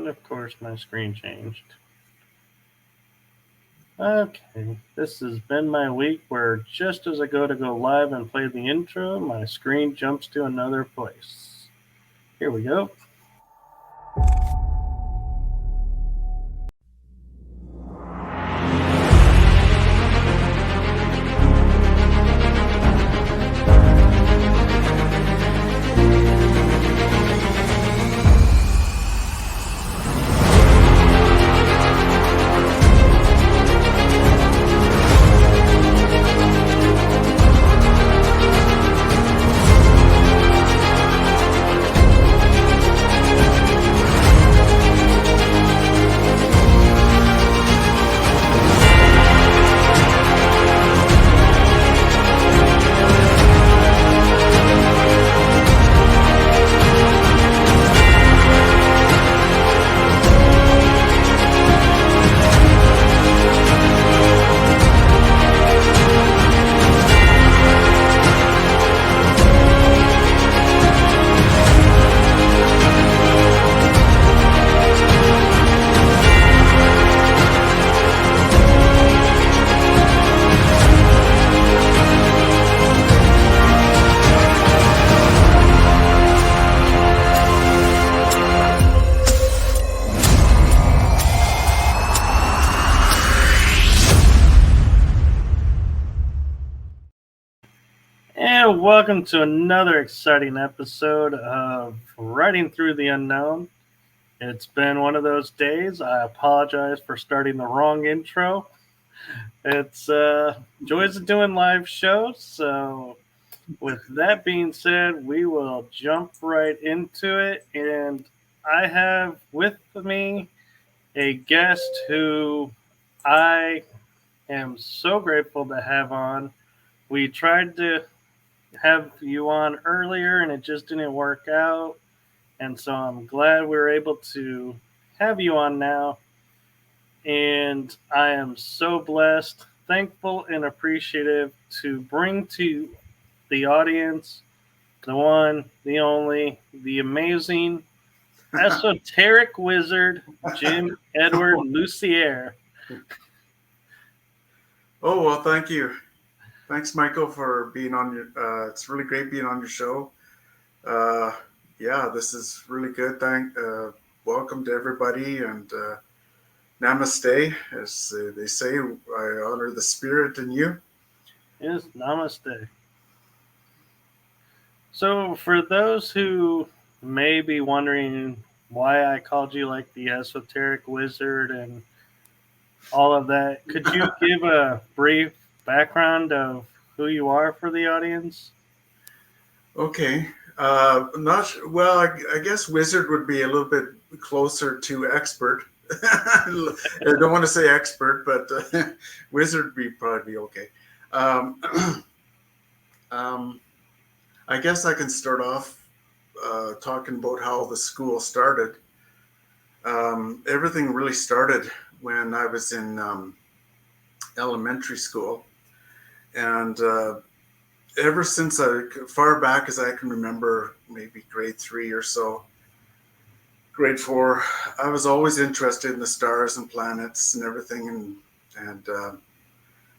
And of course, my screen changed. Okay, this has been my week where just as I go to go live and play the intro, my screen jumps to another place. Here we go. And welcome to another exciting episode of Writing Through the Unknown. It's been one of those days. I apologize for starting the wrong intro. It's joys of doing live shows. So with that being said, we will jump right into it. And I have with me a guest who I am so grateful to have on. We tried to have you on earlier and it just didn't work out, and so I'm glad we were able to have you on now, and I am so blessed, thankful, and appreciative to bring to the audience the one, the only, the amazing esoteric wizard Jim Edward Lucier. Oh, well, thank you. Thanks, Michael, for being on your. It's really great being on your show. Yeah, this is really good. Welcome to everybody, and namaste, as they say. I honor the spirit in you. Yes, namaste. So, for those who may be wondering why I called you like the esoteric wizard and all of that, could you give a brief background of who you are for the audience? Okay. Well, I guess wizard would be a little bit closer to expert. I don't want to say expert, but wizard would probably be okay. I guess I can start off talking about how the school started. Everything really started when I was in elementary school, and ever since far back as I can remember, maybe grade 3 or so, grade 4, I was always interested in the stars and planets and everything, and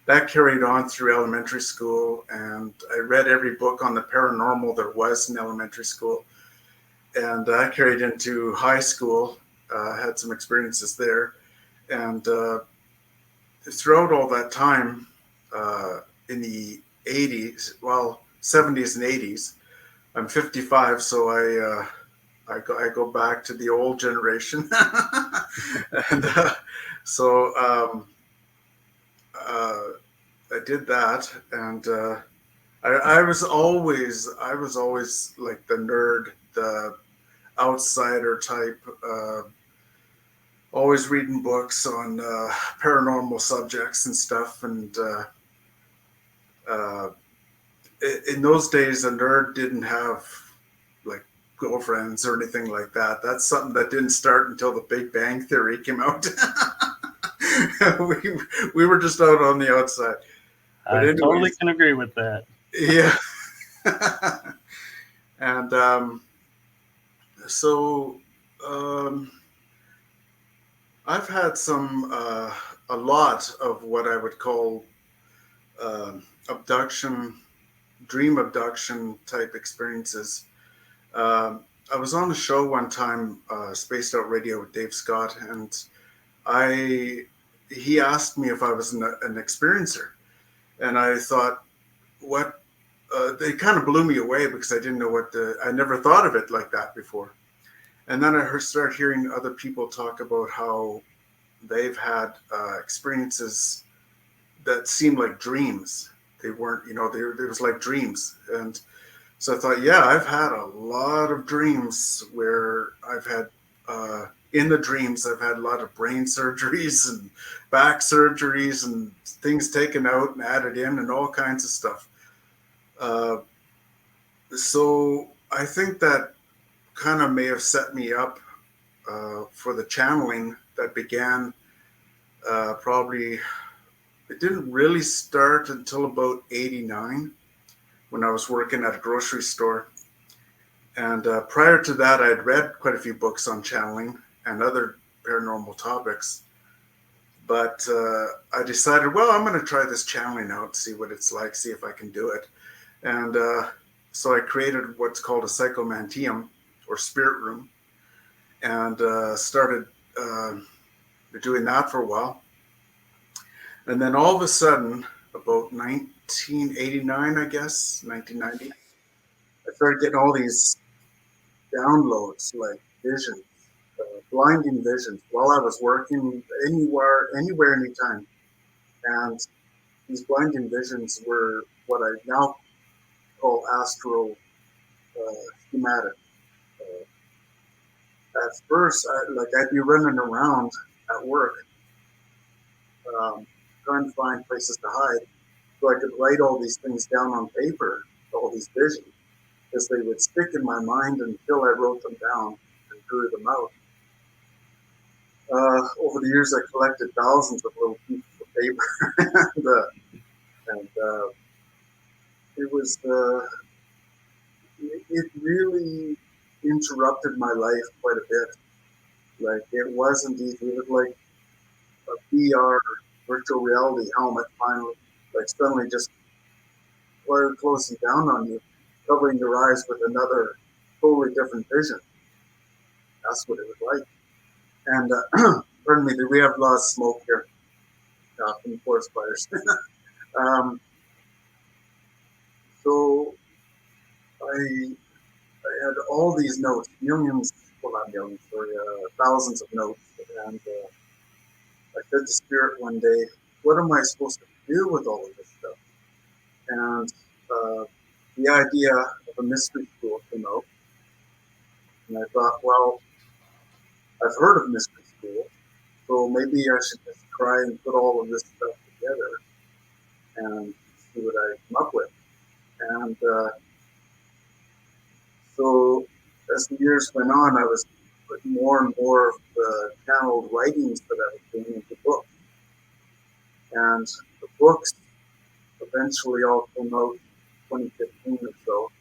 that carried on through elementary school, and I read every book on the paranormal there was in elementary school, and that carried into high school. Had some experiences there, and throughout all that time, in the 80s, well, 70s and 80s, I'm 55, so I go back to the old generation, and so I did that, and I was always like the nerd, the outsider type. Always reading books on paranormal subjects and stuff, and in those days, a nerd didn't have like girlfriends or anything like that. That's something that didn't start until the Big Bang Theory came out. we were just out on the outside. But I totally can agree with that. Yeah. And so I've had a lot of what I would call uh, abduction, dream abduction type experiences. I was on a show one time, Spaced Out Radio with Dave Scott, and I he asked me if I was an experiencer, and I thought, what? They kind of blew me away because I didn't know I never thought of it like that before. And then started hearing other people talk about how they've had experiences that seemed like dreams. They weren't, it was like dreams. And so I thought, yeah, I've had a lot of dreams where in the dreams, I've had a lot of brain surgeries and back surgeries and things taken out and added in and all kinds of stuff. Uh, so I think that kind of may have set me up for the channeling that began probably, it didn't really start until about 89 when I was working at a grocery store. And prior to that, I had read quite a few books on channeling and other paranormal topics. But I decided, well, I'm going to try this channeling out, see what it's like, see if I can do it. And so I created what's called a psychomanteum or spirit room and started doing that for a while. And then all of a sudden, about 1989, I guess, 1990, I started getting all these downloads, like visions, blinding visions, while I was working anywhere, anytime. And these blinding visions were what I now call astro schematic. At first, I'd be running around at work, trying to find places to hide, so I could write all these things down on paper, all these visions, because they would stick in my mind until I wrote them down and drew them out. Over the years, I collected thousands of little pieces of paper, and it was it really interrupted my life quite a bit. Like it wasn't easy. It was like a VR virtual reality helmet finally, like suddenly just closing down on you, covering your eyes with another totally different vision. That's what it was like. And pardon me, we have a lot of smoke here from forest fires. um, so I had all these notes, millions, well not millions, sorry, thousands of notes, and I said to Spirit one day, "What am I supposed to do with all of this stuff?" And the idea of a mystery school came out, and I thought, well, I've heard of mystery schools, so maybe I should just try and put all of this stuff together and see what I come up with. And so as the years went on, I was putting more and more of the channeled writings that I was doing into books. And the books eventually all came out 2015 or so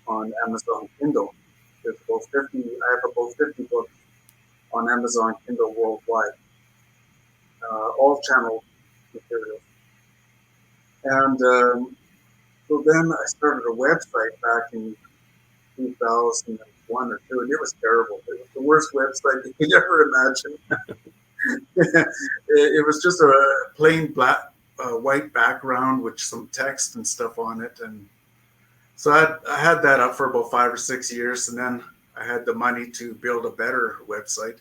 on Amazon Kindle. There's about 50, I have about 50 books on Amazon Kindle worldwide, all channeled materials. And so then I started a website back in 2001 or two, and it was terrible. It was the worst website you could ever imagine. It was just a plain black, white background with some text and stuff on it, and so I had that up for about 5 or 6 years, and then I had the money to build a better website,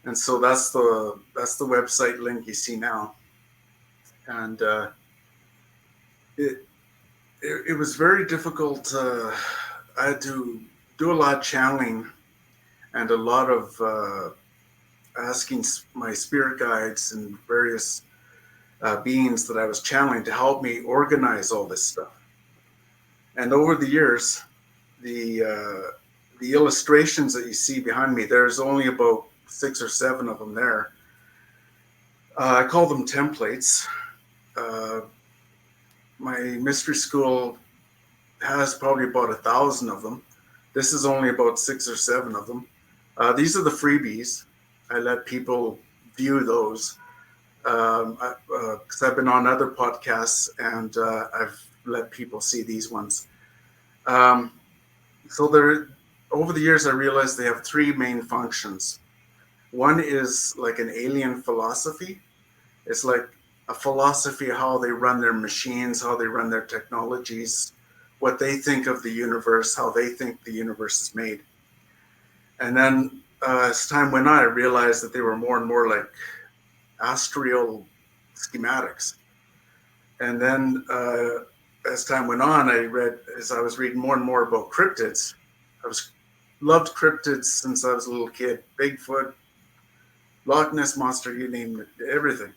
and so that's the website link you see now, and it was very difficult. I had to do a lot of channeling and a lot of asking my spirit guides and various beings that I was channeling to help me organize all this stuff. And over the years, the illustrations that you see behind me, there's only about 6 or 7 of them there. I call them templates. My mystery school has probably about 1,000 of them. This is only about 6 or 7 of them. These are the freebies. I let people view those. Because I've been on other podcasts and I've let people see these ones. So there, over the years, I realized they have three main functions. One is like an alien philosophy. It's like a philosophy of how they run their machines, how they run their technologies, what they think of the universe, how they think the universe is made. And then as time went on, I realized that they were more and more like astral schematics. And then as time went on, as I was reading more and more about cryptids, loved cryptids since I was a little kid. Bigfoot, Loch Ness Monster, you name it, everything.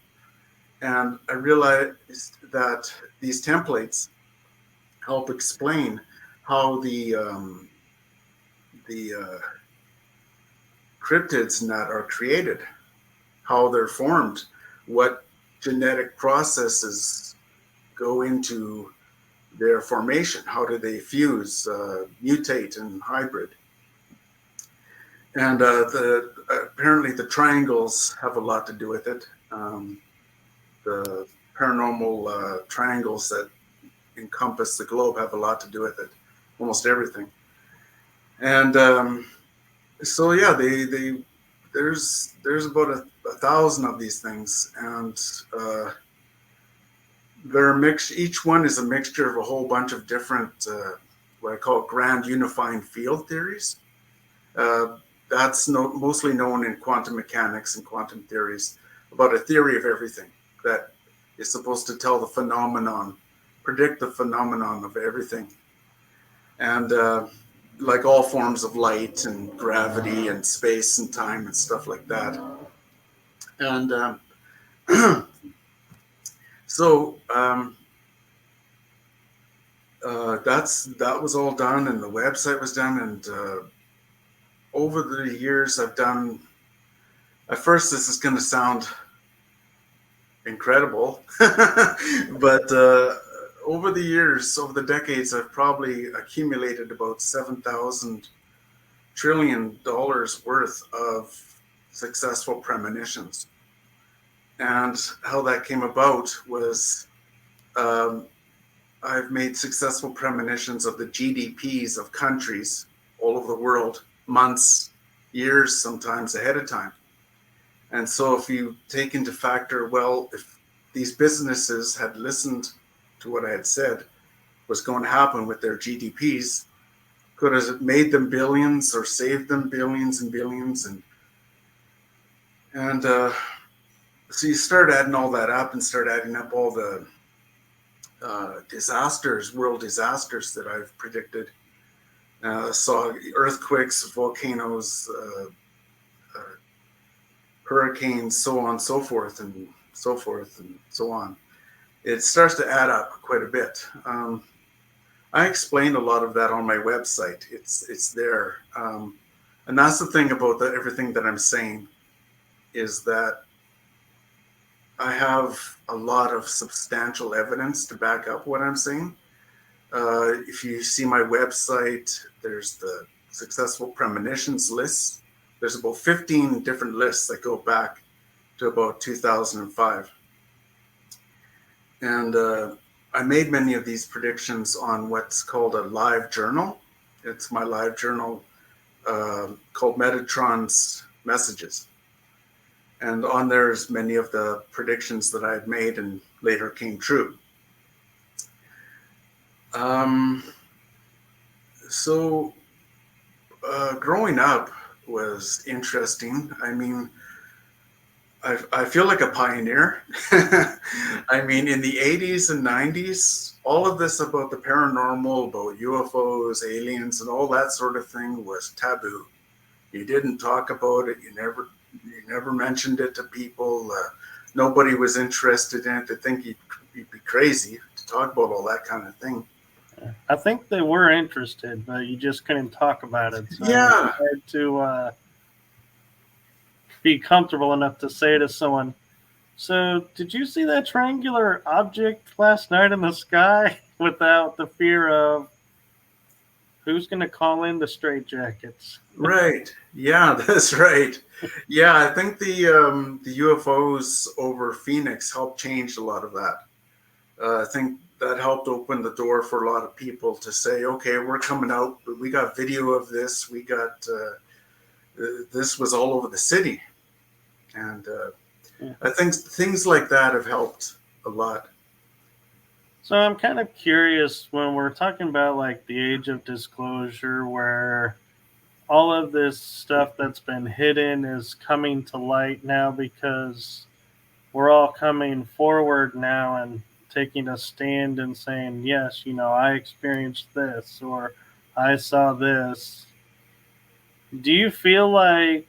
And I realized that these templates help explain how the cryptids in that are created, how they're formed, what genetic processes go into their formation, how do they fuse, mutate, and hybrid. And apparently the triangles have a lot to do with it. The paranormal triangles that encompass the globe have a lot to do with it, almost everything. And so yeah, there's about 1,000 of these things, and they're mixed. Each one is a mixture of a whole bunch of different what I call grand unifying field theories. That's mostly known in quantum mechanics and quantum theories, about a theory of everything that is supposed to tell the phenomenon, predict the phenomenon of everything. And like all forms of light and gravity and space and time and stuff like that. And so that was all done, and the website was done. And over the years, I've done. At first, this is going to sound incredible, but over the years, over the decades, I've probably accumulated about $7,000 trillion worth of successful premonitions. And how that came about was I've made successful premonitions of the GDPs of countries all over the world, months, years, sometimes ahead of time. And so if you take into factor, well, if these businesses had listened to what I had said was going to happen with their GDPs, could have made them billions or saved them billions and billions. And so you start adding all that up and start adding up all the disasters, world disasters that I've predicted. Saw earthquakes, volcanoes, hurricanes, so on, so forth, and so forth, and so on. It starts to add up quite a bit. I explain a lot of that on my website. It's there. And that's the thing about everything that I'm saying, is that I have a lot of substantial evidence to back up what I'm saying. If you see my website, there's the successful premonitions list. There's about 15 different lists that go back to about 2005. And I made many of these predictions on what's called a live journal. It's my live journal called Metatron's Messages. And on there's many of the predictions that I had made and later came true. So growing up was interesting. I mean, I feel like a pioneer. I mean, in the 80s and 90s, all of this about the paranormal, about UFOs, aliens, and all that sort of thing was taboo. You didn't talk about it. You never mentioned it to people. Nobody was interested in it. They think you'd be crazy to talk about all that kind of thing. I think they were interested, but you just couldn't talk about it. So Yeah. it's hard to be comfortable enough to say to someone, so did you see that triangular object last night in the sky, without the fear of who's going to call in the straitjackets? Right. Yeah, that's right. Yeah, I think the UFOs over Phoenix helped change a lot of that. I think that helped open the door for a lot of people to say, okay, we're coming out, but we got video of this. We got this was all over the city, and I think things like that have helped a lot. So I'm kind of curious when we're talking about like the age of disclosure, where all of this stuff that's been hidden is coming to light now because we're all coming forward now and taking a stand and saying, yes, I experienced this or I saw this. Do you feel like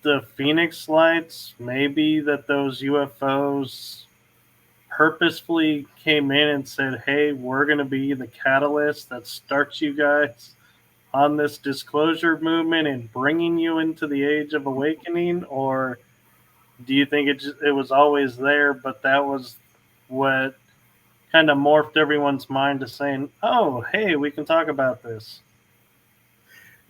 the Phoenix lights, maybe that those UFOs purposefully came in and said, hey, we're going to be the catalyst that starts you guys on this disclosure movement and bringing you into the age of awakening? Or do you think it was always there, but that was what kind of morphed everyone's mind to saying, oh, hey, we can talk about this?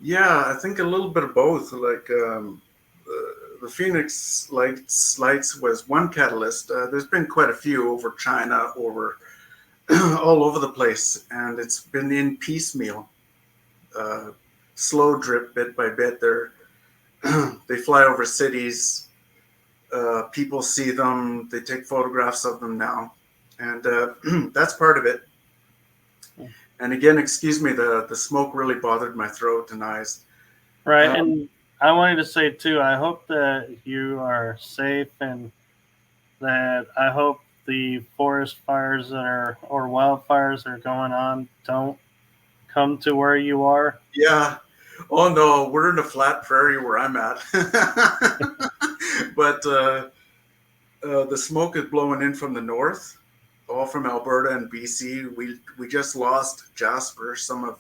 Yeah, I think a little bit of both. Like the Phoenix lights was one catalyst. There's been quite a few over China, over all over the place, and it's been in piecemeal, uh, slow drip, bit by bit. They fly over cities. People see them. They take photographs of them now, and that's part of it. And again, excuse me, the smoke really bothered my throat and eyes. Right. Um, And I wanted to say, too, I hope that you are safe and that I hope the forest fires that are or wildfires that are going on don't come to where you are. yeah. Oh no, we're in a flat prairie where I'm at. But the smoke is blowing in from the north, all from Alberta and BC. We just lost Jasper, some of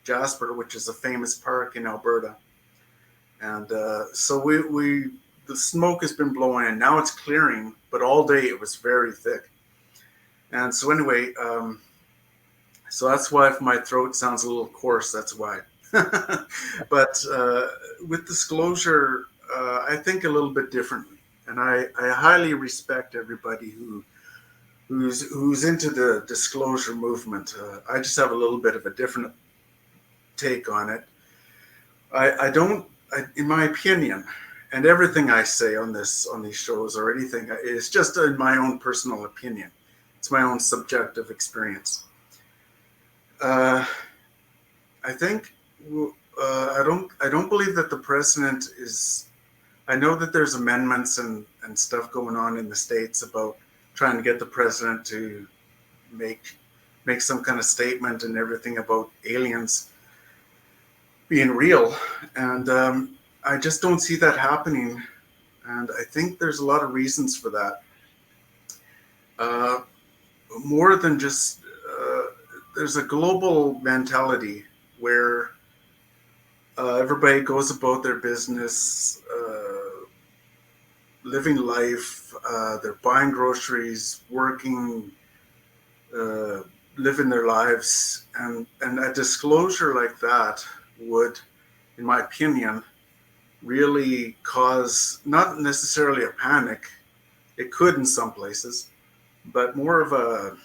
Jasper, which is a famous park in Alberta, and so we the smoke has been blowing in. Now it's clearing, but all day it was very thick. And so anyway, so that's why if my throat sounds a little coarse, that's why. But with disclosure, I think a little bit differently, and I highly respect everybody who's into the disclosure movement. I just have a little bit of a different take on it. I don't, in my opinion, and everything I say on these shows or anything is just in my own personal opinion. It's my own subjective experience. Uh, I think I don't believe that the president is. I know that there's amendments and stuff going on in the states about trying to get the president to make some kind of statement and everything about aliens being real, and I just don't see that happening. And I think there's a lot of reasons for that. Uh, More than just there's a global mentality where everybody goes about their business, living life. They're buying groceries, working, uh, living their lives, and a disclosure like that would, in my opinion, really cause not necessarily a panic. It could in some places, but more of a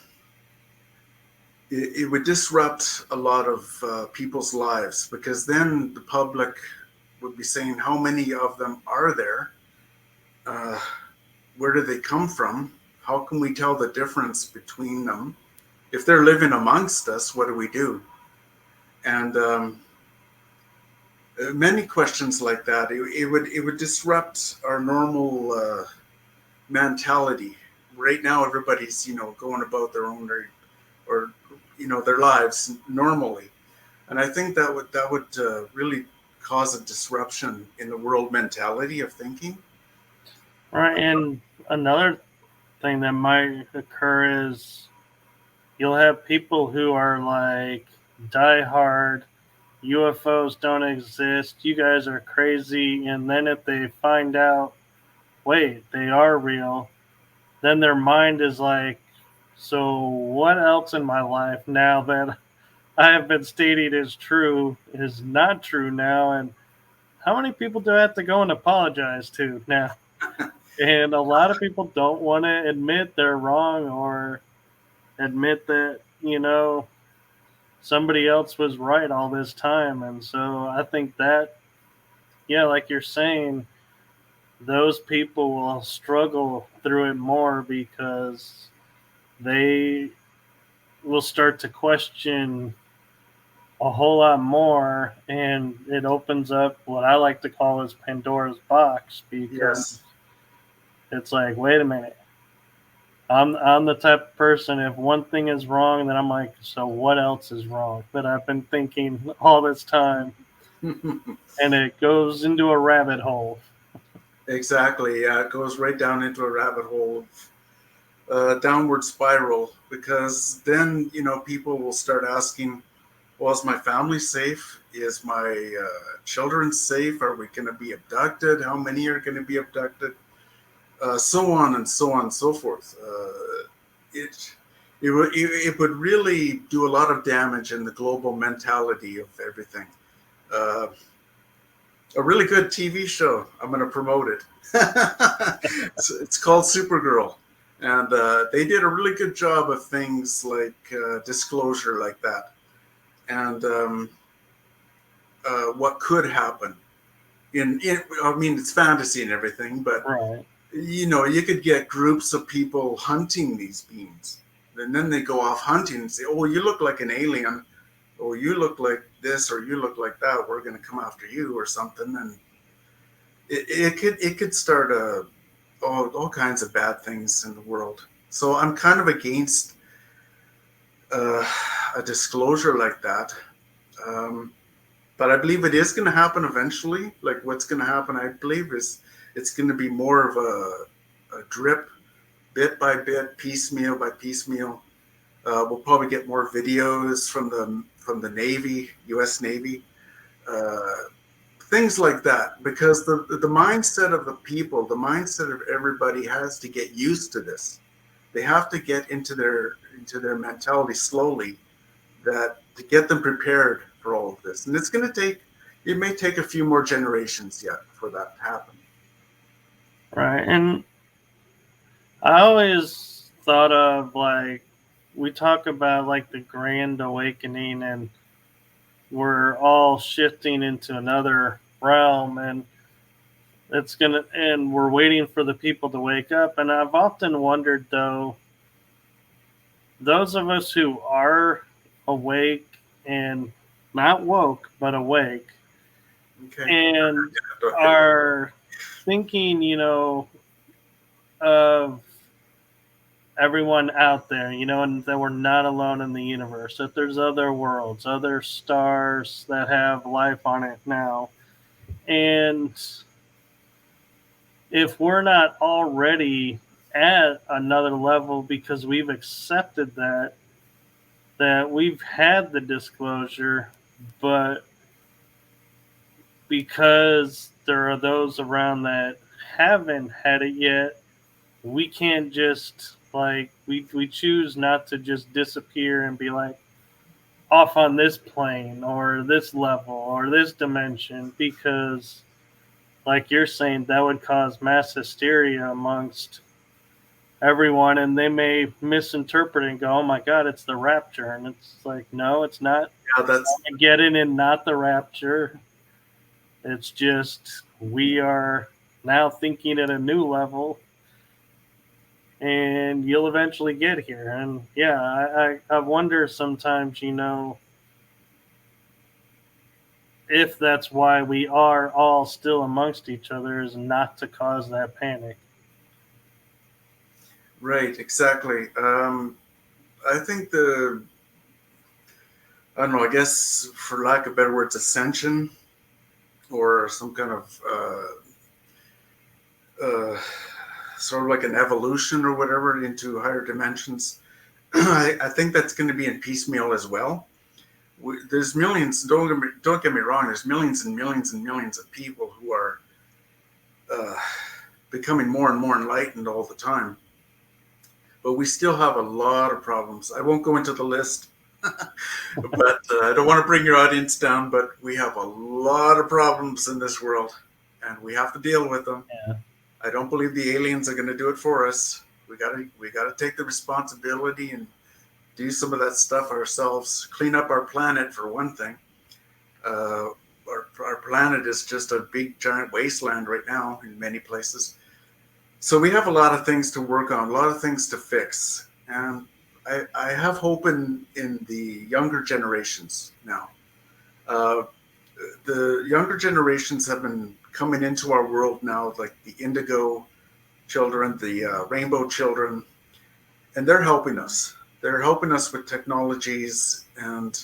it would disrupt a lot of people's lives, because then the public would be saying, how many of them are there? Uh, where do they come from? How can we tell the difference between them? If they're living amongst us, what do we do? And many questions like that. It would disrupt our normal mentality. Right now, everybody's going about their own or their lives normally, and I think that would really cause a disruption in the world mentality of thinking. Right. And another thing that might occur is you'll have people who are like diehard UFOs don't exist, you guys are crazy, and then if they find out, wait, they are real, then their mind is like, so what else in my life now that I have been stating is true is not true now. And how many people do I have to go and apologize to now? And a lot of people don't want to admit they're wrong or admit that, somebody else was right all this time. And so I think that, yeah, like you're saying, those people will struggle through it more because they will start to question a whole lot more, and it opens up what I like to call as Pandora's box, because Yes. it's like, wait a minute, I'm the type of person, if one thing is wrong, then I'm like, so what else is wrong that I've been thinking all this time? And it goes into a rabbit hole. Exactly. Yeah, it goes right down into a rabbit hole, downward spiral. Because then people will start asking, "Well, is my family safe? Is my children safe? Are we going to be abducted? How many are going to be abducted?" So on and so on and so forth. It it would really do a lot of damage in the global mentality of everything. Uh, a really good TV show. I'm going to promote it. It's called Supergirl, and they did a really good job of things like disclosure, like that, and what could happen. I mean, it's fantasy and everything, but Right. you could get groups of people hunting these beings, and then they go off hunting and say, "Oh, you look like an alien, or you look like this, or you look like that. We're going to come after you," or something, and it could start all kinds of bad things in the world. So I'm kind of against uh, a disclosure like that. Um, but I believe it is going to happen eventually. Like what's going to happen, I believe, is it's going to be more of a drip, bit by bit, piecemeal by piecemeal. We'll probably get more videos from the Navy, U.S. Navy, uh, things like that. Because the mindset of the people, the mindset of everybody, has to get used to this. They have to get into their mentality slowly, that to get them prepared for all of this. And it may take a few more generations yet for that to happen. Right. And I always thought of, like, we talk about like the grand awakening, and we're all shifting into another realm, and we're waiting for the people to wake up. And I've often wondered, though, those of us who are awake and not woke but awake Okay. and are thinking, of everyone out there, and that we're not alone in the universe, that there's other worlds, other stars that have life on it now. And if we're not already at another level because we've accepted that we've had the disclosure, but because there are those around that haven't had it yet, we can't just, like, we choose not to just disappear and be like off on this plane or this level or this dimension, because like you're saying, that would cause mass hysteria amongst everyone, and they may misinterpret it and go, oh my god, it's the rapture. And it's like, no, it's not. Yeah, that's Getting in, not the rapture. It's just we are now thinking at a new level, and you'll eventually get here. And yeah, I wonder sometimes, if that's why we are all still amongst each other, is not to cause that panic. right. Exactly. I think I don't know. I guess, for lack of better words, ascension, or some kind of sort of like an evolution or whatever into higher dimensions. I think that's going to be in piecemeal as well. There's millions. Don't get me wrong. There's millions and millions and millions of people who are uh, becoming more and more enlightened all the time. But we still have a lot of problems. I won't go into the list. But I don't want to bring your audience down, but we have a lot of problems in this world, and we have to deal with them. Yeah. I don't believe the aliens are going to do it for us. We gotta take the responsibility and do some of that stuff ourselves. Clean up our planet for one thing. Uh, our planet is just a big giant wasteland right now in many places. So we have a lot of things to work on, a lot of things to fix, and I have hope in the younger generations now. Uh, the younger generations have been coming into our world now, like the indigo children, the rainbow children, and they're helping us. They're helping us with technologies and,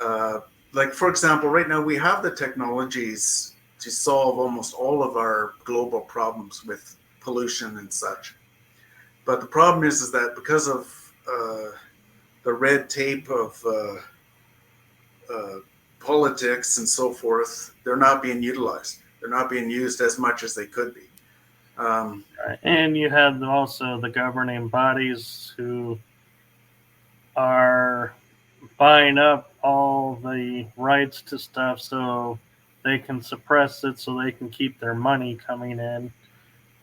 uh, like, for example, right now we have the technologies to solve almost all of our global problems with pollution and such. But the problem is that because of the red tape of uh, politics and so forth, they're not being utilized. They're not being used as much as they could be. Right. And you have also the governing bodies who are buying up all the rights to stuff so they can suppress it so they can keep their money coming in.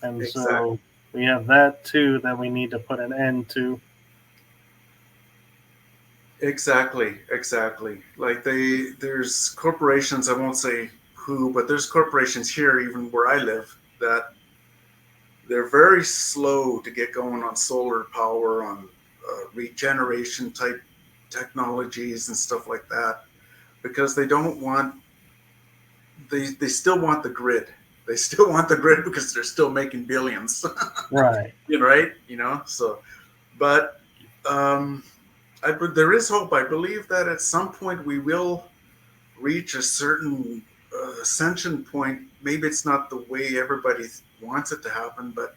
And Exactly. so we have that too that we need to put an end to. Exactly. Like there's corporations. I won't say who, but there's corporations here, even where I live, that they're very slow to get going on solar power, on regeneration type technologies and stuff like that, because they don't want. They still want the grid. They still want the grid because they're still making billions. Right. Right? So, but um, there is hope. I believe that at some point we will reach a certain ascension point. Maybe it's not the way everybody wants it to happen, but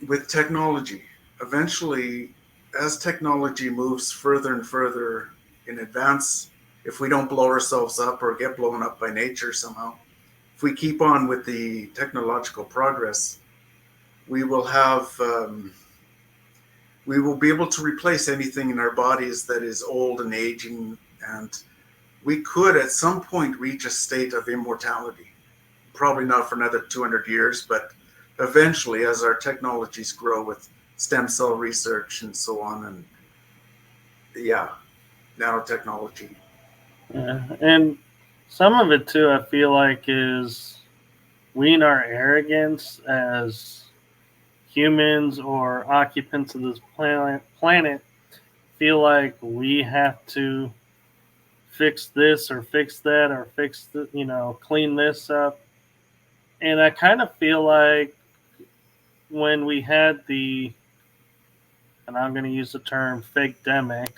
with technology, eventually, as technology moves further and further in advance, if we don't blow ourselves up or get blown up by nature somehow, if we keep on with the technological progress, we will have we will be able to replace anything in our bodies that is old and aging, and we could at some point reach a state of immortality. Probably not for another 200 years, but eventually, as our technologies grow with stem cell research and so on, and yeah, nanotechnology. Yeah. And some of it too, I feel like, is we in our arrogance as humans or occupants of this planet feel like we have to fix this or fix that or fix the, clean this up. And I kind of feel like when we had the, and I'm going to use the term fake demic,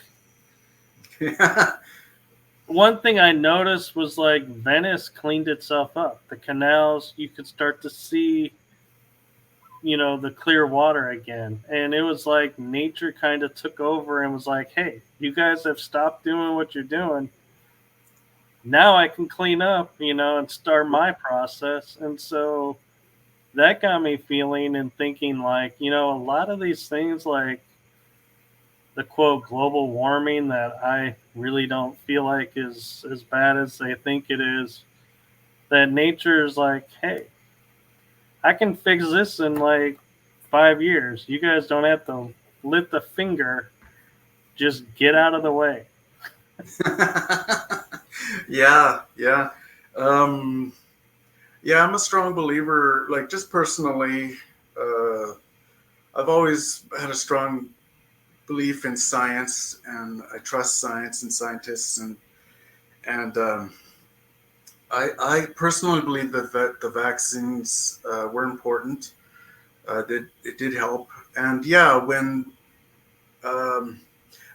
one thing I noticed was like Venice cleaned itself up. The canals, you could start to see, the clear water again. And it was like nature kind of took over and was like, hey, you guys have stopped doing what you're doing. Now I can clean up, and start my process. And so that got me feeling and thinking like, a lot of these things like the quote global warming that I really don't feel like is as bad as they think it is. That nature is like, hey, I can fix this in like 5 years. You guys don't have to lift a finger. Just get out of the way. Yeah. Um, yeah, I'm a strong believer, like just personally, uh, I've always had a strong belief in science, and I trust science and scientists, and I personally believe that the vaccines were important. It did help, and yeah, when um,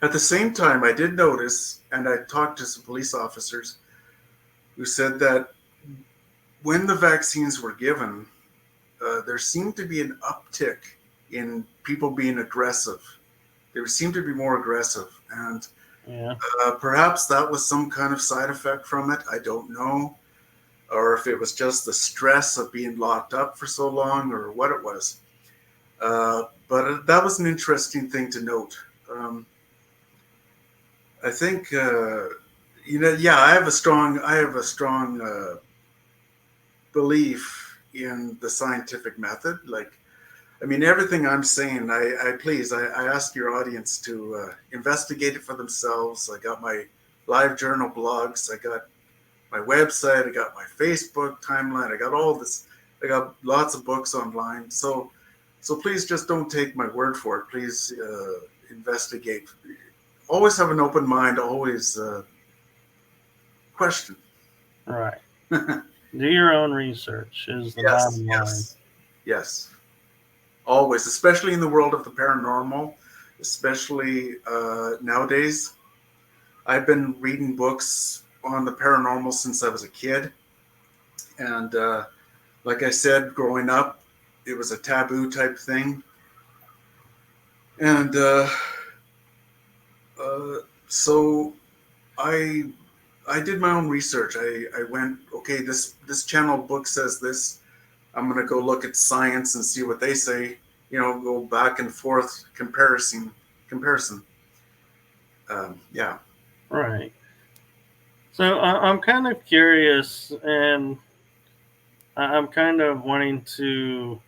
at the same time, I did notice, and I talked to some police officers who said that when the vaccines were given, there seemed to be an uptick in people being aggressive. They seemed to be more aggressive, and Yeah. perhaps that was some kind of side effect from it. I don't know, or if it was just the stress of being locked up for so long, or what it was. But that was an interesting thing to note. Um, I think yeah, I have a strong belief in the scientific method. Like, I mean, everything I'm saying, I ask your audience to investigate it for themselves. I got my live journal blogs, I got my website, I got my Facebook timeline, I got all this, I got lots of books online. So please just don't take my word for it. Please investigate. Always have an open mind. Always question. Right. Do your own research is the Yes, bottom line. yes, yes. Always, especially in the world of the paranormal, especially nowadays. I've been reading books on the paranormal since I was a kid. And like I said, growing up, it was a taboo type thing. And uh, so I I did my own research. I went, okay, this channel book says this. I'm gonna go look at science and see what they say. You know, go back and forth comparison. Yeah. Right. So I'm kind of curious, and I'm kind of wanting to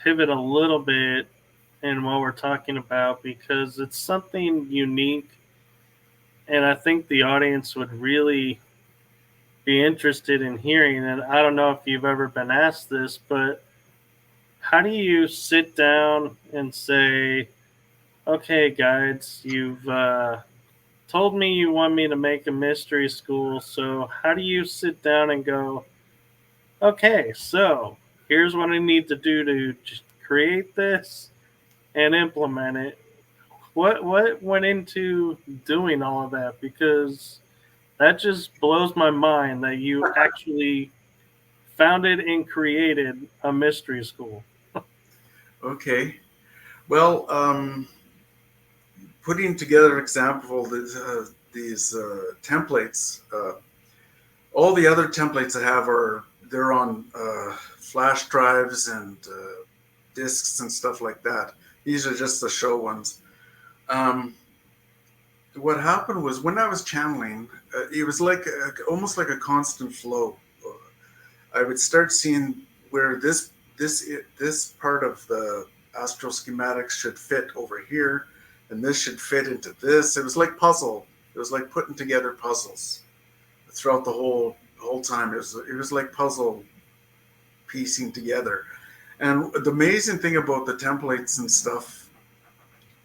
pivot a little bit in what we're talking about because it's something unique, and I think the audience would really be interested in hearing. And I don't know if you've ever been asked this, but how do you sit down and say, okay, guides, you've told me you want me to make a mystery school. So, how do you sit down and go, okay, so here's what I need to do to create this and implement it? What went into doing all of that? Because that just blows my mind that you actually founded and created a mystery school. Okay. Well, putting together example these templates. All the other templates I have they're on flash drives and discs and stuff like that. These are just the show ones. Um, what happened was when I was channeling, it was like almost like a constant flow. I would start seeing where this part of the astral schematics should fit over here, and this should fit into this. It was like puzzle. It was like putting together puzzles throughout the whole time. It was like puzzle piecing together. And the amazing thing about the templates and stuff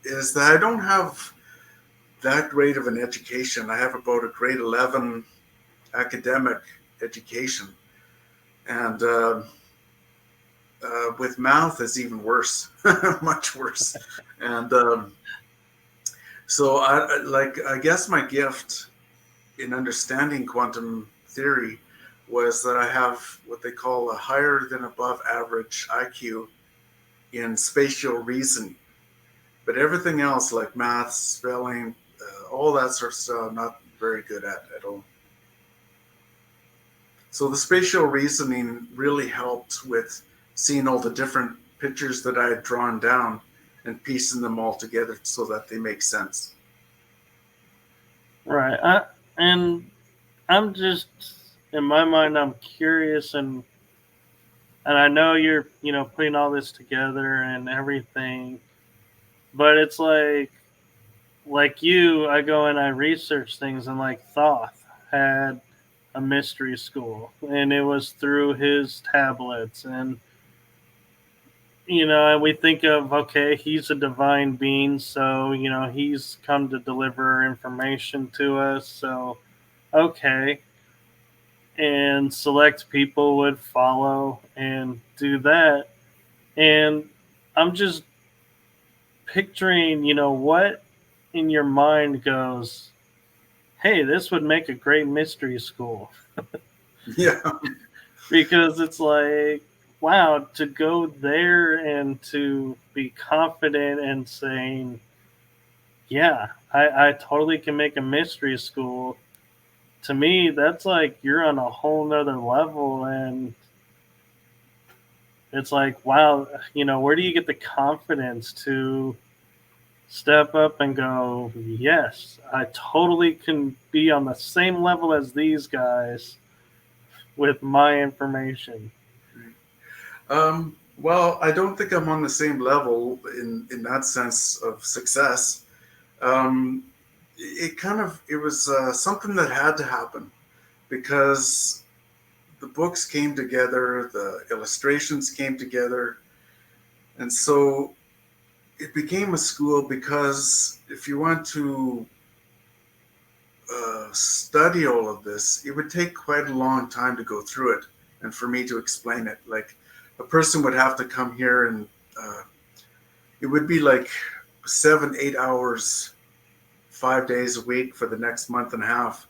is that I don't have that great of an education. I have about a grade 11 academic education. And with math, it's even worse, much worse. And so I guess my gift in understanding quantum theory was that I have what they call a higher than above average IQ in spatial reasoning. But everything else, like math, spelling, all that sort of stuff, I'm not very good at all. So the spatial reasoning really helped with seeing all the different pictures that I had drawn down and piecing them all together so that they make sense. Right. And I'm just in my mind I'm curious, and I know you're, putting all this together and everything, but it's like you, I go and I research things, and like Thoth had a mystery school, and it was through his tablets, and we think of, okay, he's a divine being, so he's come to deliver information to us, so okay, and select people would follow and do that. And I'm just picturing, what in your mind goes, hey, this would make a great mystery school. Yeah. Because it's like, wow, to go there and to be confident and saying, yeah, I totally can make a mystery school. To me, that's like you're on a whole nother level. And it's like, wow, where do you get the confidence to step up and go, yes, I totally can be on the same level as these guys with my information. Well, I don't think I'm on the same level in that sense of success. Um, it was something that had to happen because the books came together, the illustrations came together, and so it became a school. Because if you want to study all of this, it would take quite a long time to go through it and for me to explain it. Like a person would have to come here and uh, it would be like 7, 8 hours, 5 days a week for the next month and a half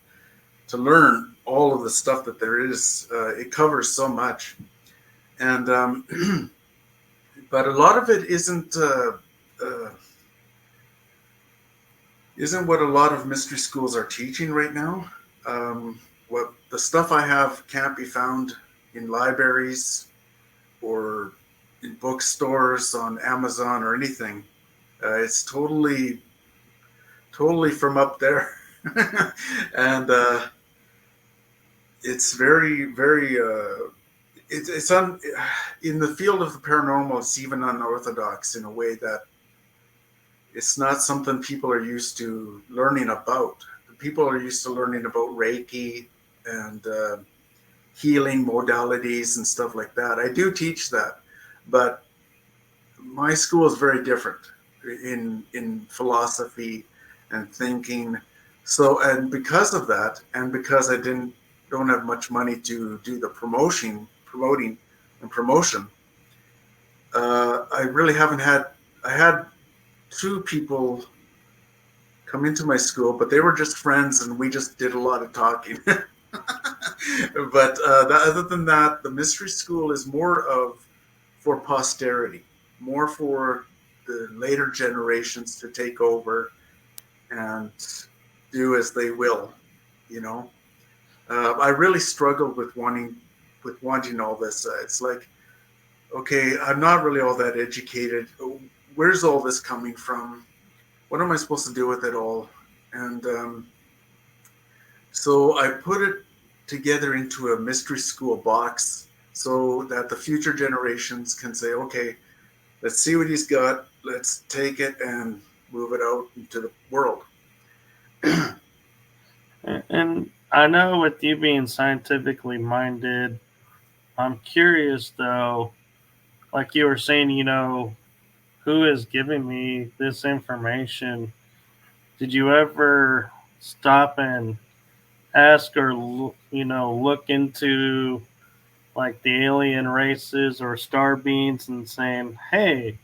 to learn all of the stuff that there is. It covers so much. And, but a lot of it uh, isn't what a lot of mystery schools are teaching right now. What the stuff I have can't be found in libraries or in bookstores on Amazon or anything. It's totally from up there, and it's very. It's in the field of the paranormal. It's even unorthodox in a way that it's not something people are used to learning about. People are used to learning about Reiki and healing modalities and stuff like that. I do teach that, but my school is very different in philosophy and thinking. So, and because of that, and because I don't have much money to do the promoting and promotion, I really haven't had. I had two people come into my school, but they were just friends, and we just did a lot of talking. But other than that, the mystery school is more of for posterity, more for the later generations to take over and do as they will. You know, I really struggled with wanting all this. It's like, okay, I'm not really all that educated. Where's all this coming from? What am I supposed to do with it all? And so I put it together into a mystery school box so that the future generations can say, okay, let's see what he's got. Let's take it and move it out into the world. And I know with you being scientifically minded, I'm curious though, like you were saying, who is giving me this information? Did you ever stop and ask or, look into like the alien races or star beings and saying, hey,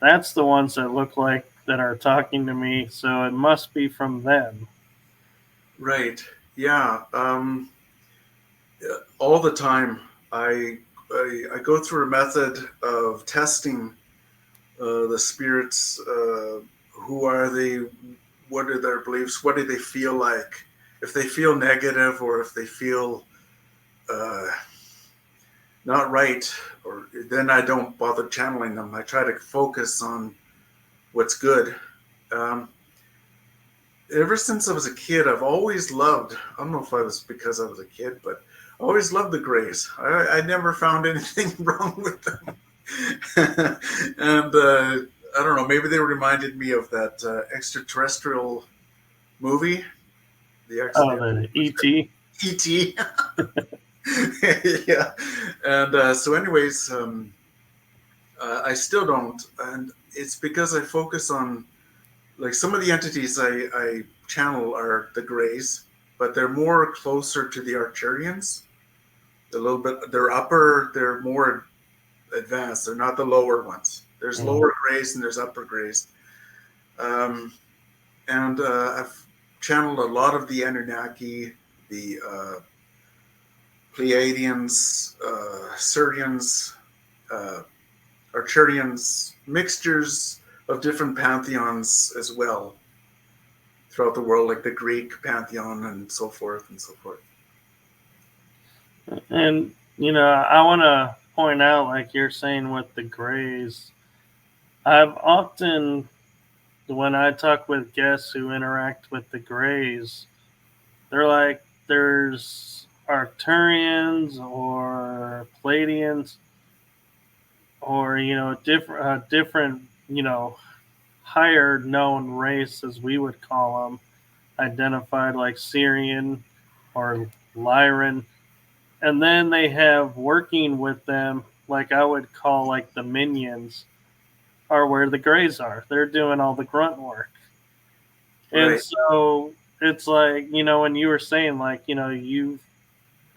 that's the ones that look like that are talking to me, so it must be from them? Right. Yeah. All the time, I go through a method of testing the spirits. Who are they? What are their beliefs? What do they feel like? If they feel negative or if they feel uh, not right, or then I don't bother channeling them. I try to focus on what's good. Um, Ever since I was a kid, I've always loved. I don't know if I was because I was a kid, but I always loved the Greys. I never found anything wrong with them, and I don't know. Maybe they reminded me of that extraterrestrial movie, Oh, the the ET. ET. Yeah, and so, anyways, I still don't, and it's because I focus on like some of the entities I channel are the Greys, but they're more closer to the Arcturians. A little bit, they're more advanced. They're not the lower ones. There's Mm. lower Greys and there's upper Greys. Um, and I've channeled a lot of the Anunnaki, the Pleiadians, Sirians, uh, Arcturians, mixtures of different pantheons as well throughout the world, like the Greek pantheon and so forth and so forth. And, I want to point out, like you're saying with the Greys, I've often when I talk with guests who interact with the Greys, they're like, there's Arcturians or Palladians or different higher known race, as we would call them, identified like Syrian or Lyran. And then they have working with them, like I would call like the minions, are where the Greys are. They're doing all the grunt work. And Right. so it's like, when you were saying, like, you've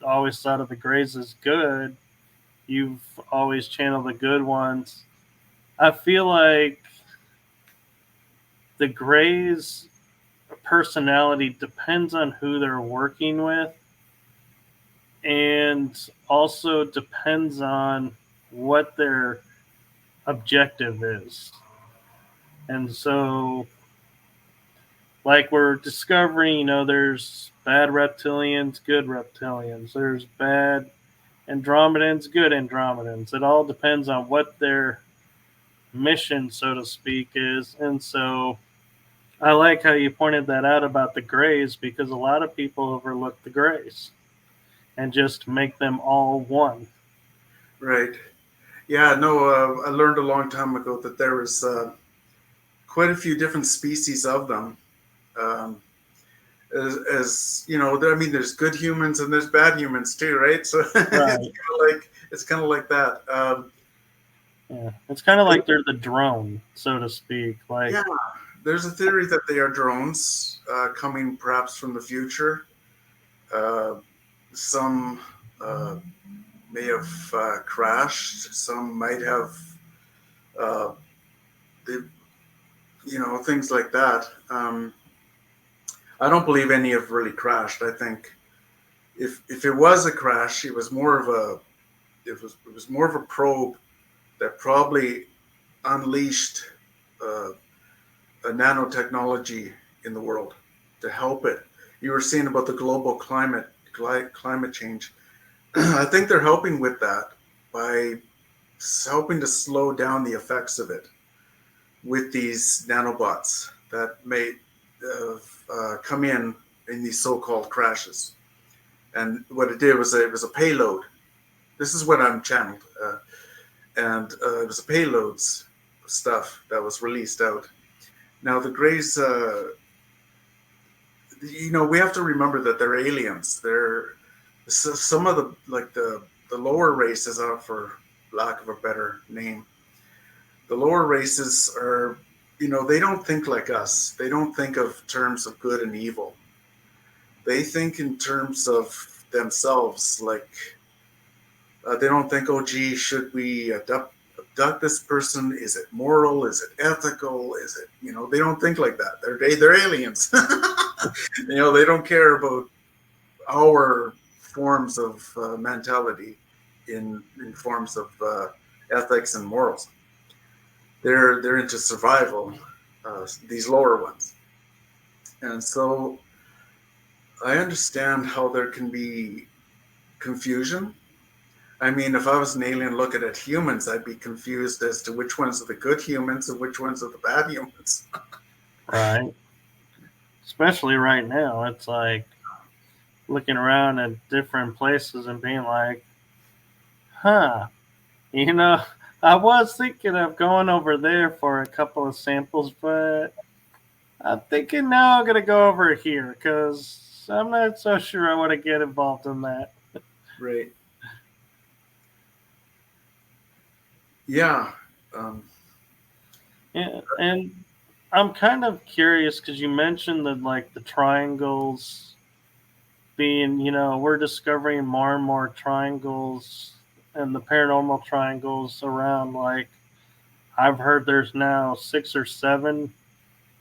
always thought of the Greys as good, you've always channeled the good ones. I feel like the Greys' personality depends on who they're working with, and also depends on what their objective is. And so, like we're discovering, there's bad reptilians, good reptilians. There's bad Andromedans, good Andromedans. It all depends on what their mission, so to speak, is. And so I like how you pointed that out about the Greys, because a lot of people overlook the Greys and just make them all one. Right. Yeah. No. I learned a long time ago that there was quite a few different species of them. Um, as you know, I mean, there's good humans and there's bad humans too, right? So Right. it's kind of like that. Yeah. It's kind of like they're the drone, so to speak. Like, Yeah, there's a theory that they are drones coming perhaps from the future. Uh, some may have crashed. Some might have, uh, they, things like that. I don't believe any have really crashed. I think if it was a crash, it was more of a probe that probably unleashed uh, a nanotechnology in the world to help it. You were saying about the global climate change. I think they're helping with that by helping to slow down the effects of it with these nanobots that may come in these so-called crashes. And what it did was it was a payload. This is what I'm channeled, and it was a payloads stuff that was released out. Now the Greys, we have to remember that they're aliens. They're some of the lower races, for lack of a better name. The lower races are, they don't think like us. They don't think of terms of good and evil. They think in terms of themselves. Like they don't think, oh, gee, should we abduct this person? Is it moral? Is it ethical? Is it, they don't think like that. They're aliens. They don't care about our forms of mentality in forms of ethics and morals. They're into survival, these lower ones. And so I understand how there can be confusion. I mean, if I was an alien looking at humans, I'd be confused as to which ones are the good humans and which ones are the bad humans. right. Especially right now, it's like looking around at different places and being like, huh, you know, I was thinking of going over there for a couple of samples, but I'm thinking now I'm going to go over here because I'm not so sure I want to get involved in that. Right. Yeah. Um, Yeah, and I'm kind of curious because you mentioned that, like, the triangles being, we're discovering more and more triangles and the paranormal triangles around. Like, I've heard there's now 6 or 7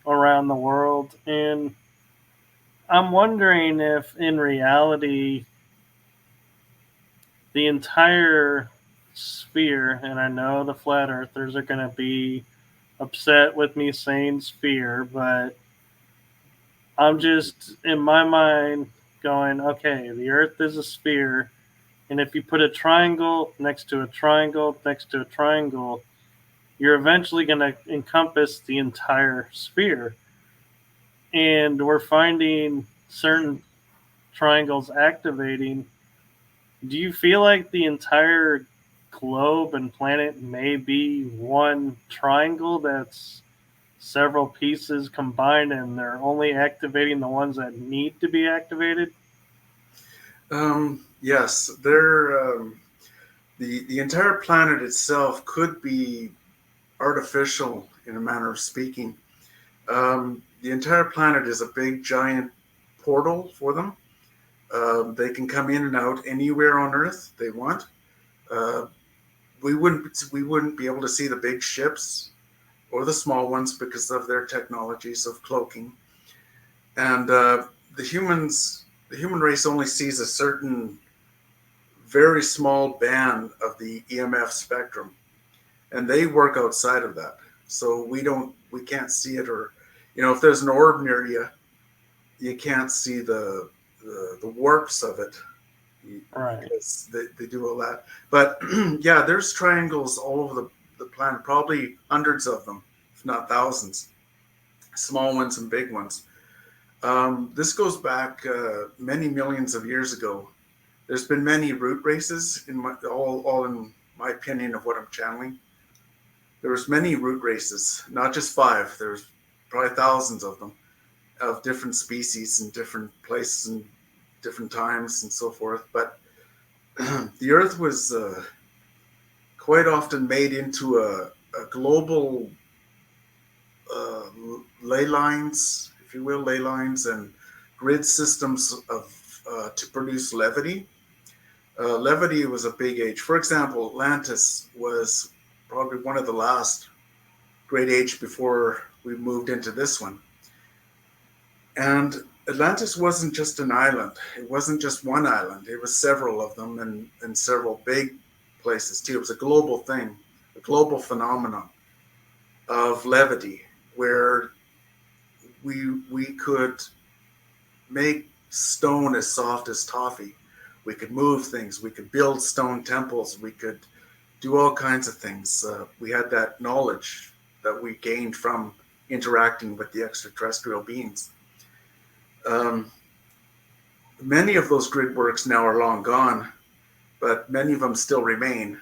around the world. And I'm wondering if in reality, the entire sphere, and I know the flat earthers are going to be upset with me saying sphere, but I'm just in my mind going, okay, the earth is a sphere. And if you put a triangle next to a triangle next to a triangle, you're eventually going to encompass the entire sphere. And we're finding certain triangles activating. Do you feel like the entire globe and planet may be one triangle that's several pieces combined and they're only activating the ones that need to be activated? Yes, the entire planet itself could be artificial in a manner of speaking. The entire planet is a big giant portal for them. They can come in and out anywhere on Earth they want. Uh, we wouldn't be able to see the big ships or the small ones because of their technologies of cloaking. And the human race only sees a certain very small band of the EMF spectrum, and they work outside of that. So we can't see it, or if there's an orb near you, you can't see the warps of it Right. because they do all that. But yeah, there's triangles all over the planet, probably hundreds of them, if not thousands, small ones and big ones. This goes back many millions of years ago. There's been many root races all in my opinion of what I'm channeling. There was many root races, not just five. There's probably thousands of them, of different species and different places and different times and so forth. But the Earth was quite often made into a global uh, ley lines, if you will, ley lines and grid systems of to produce levity. Levity was a big age. For example, Atlantis was probably one of the last great age before we moved into this one. And Atlantis wasn't just an island. It wasn't just one island. It was several of them and several big places too. It was a global thing, a global phenomenon of levity where we could make stone as soft as toffee. We could move things. We could build stone temples. We could do all kinds of things. We had that knowledge that we gained from interacting with the extraterrestrial beings. Um, Many of those grid works now are long gone, but many of them still remain.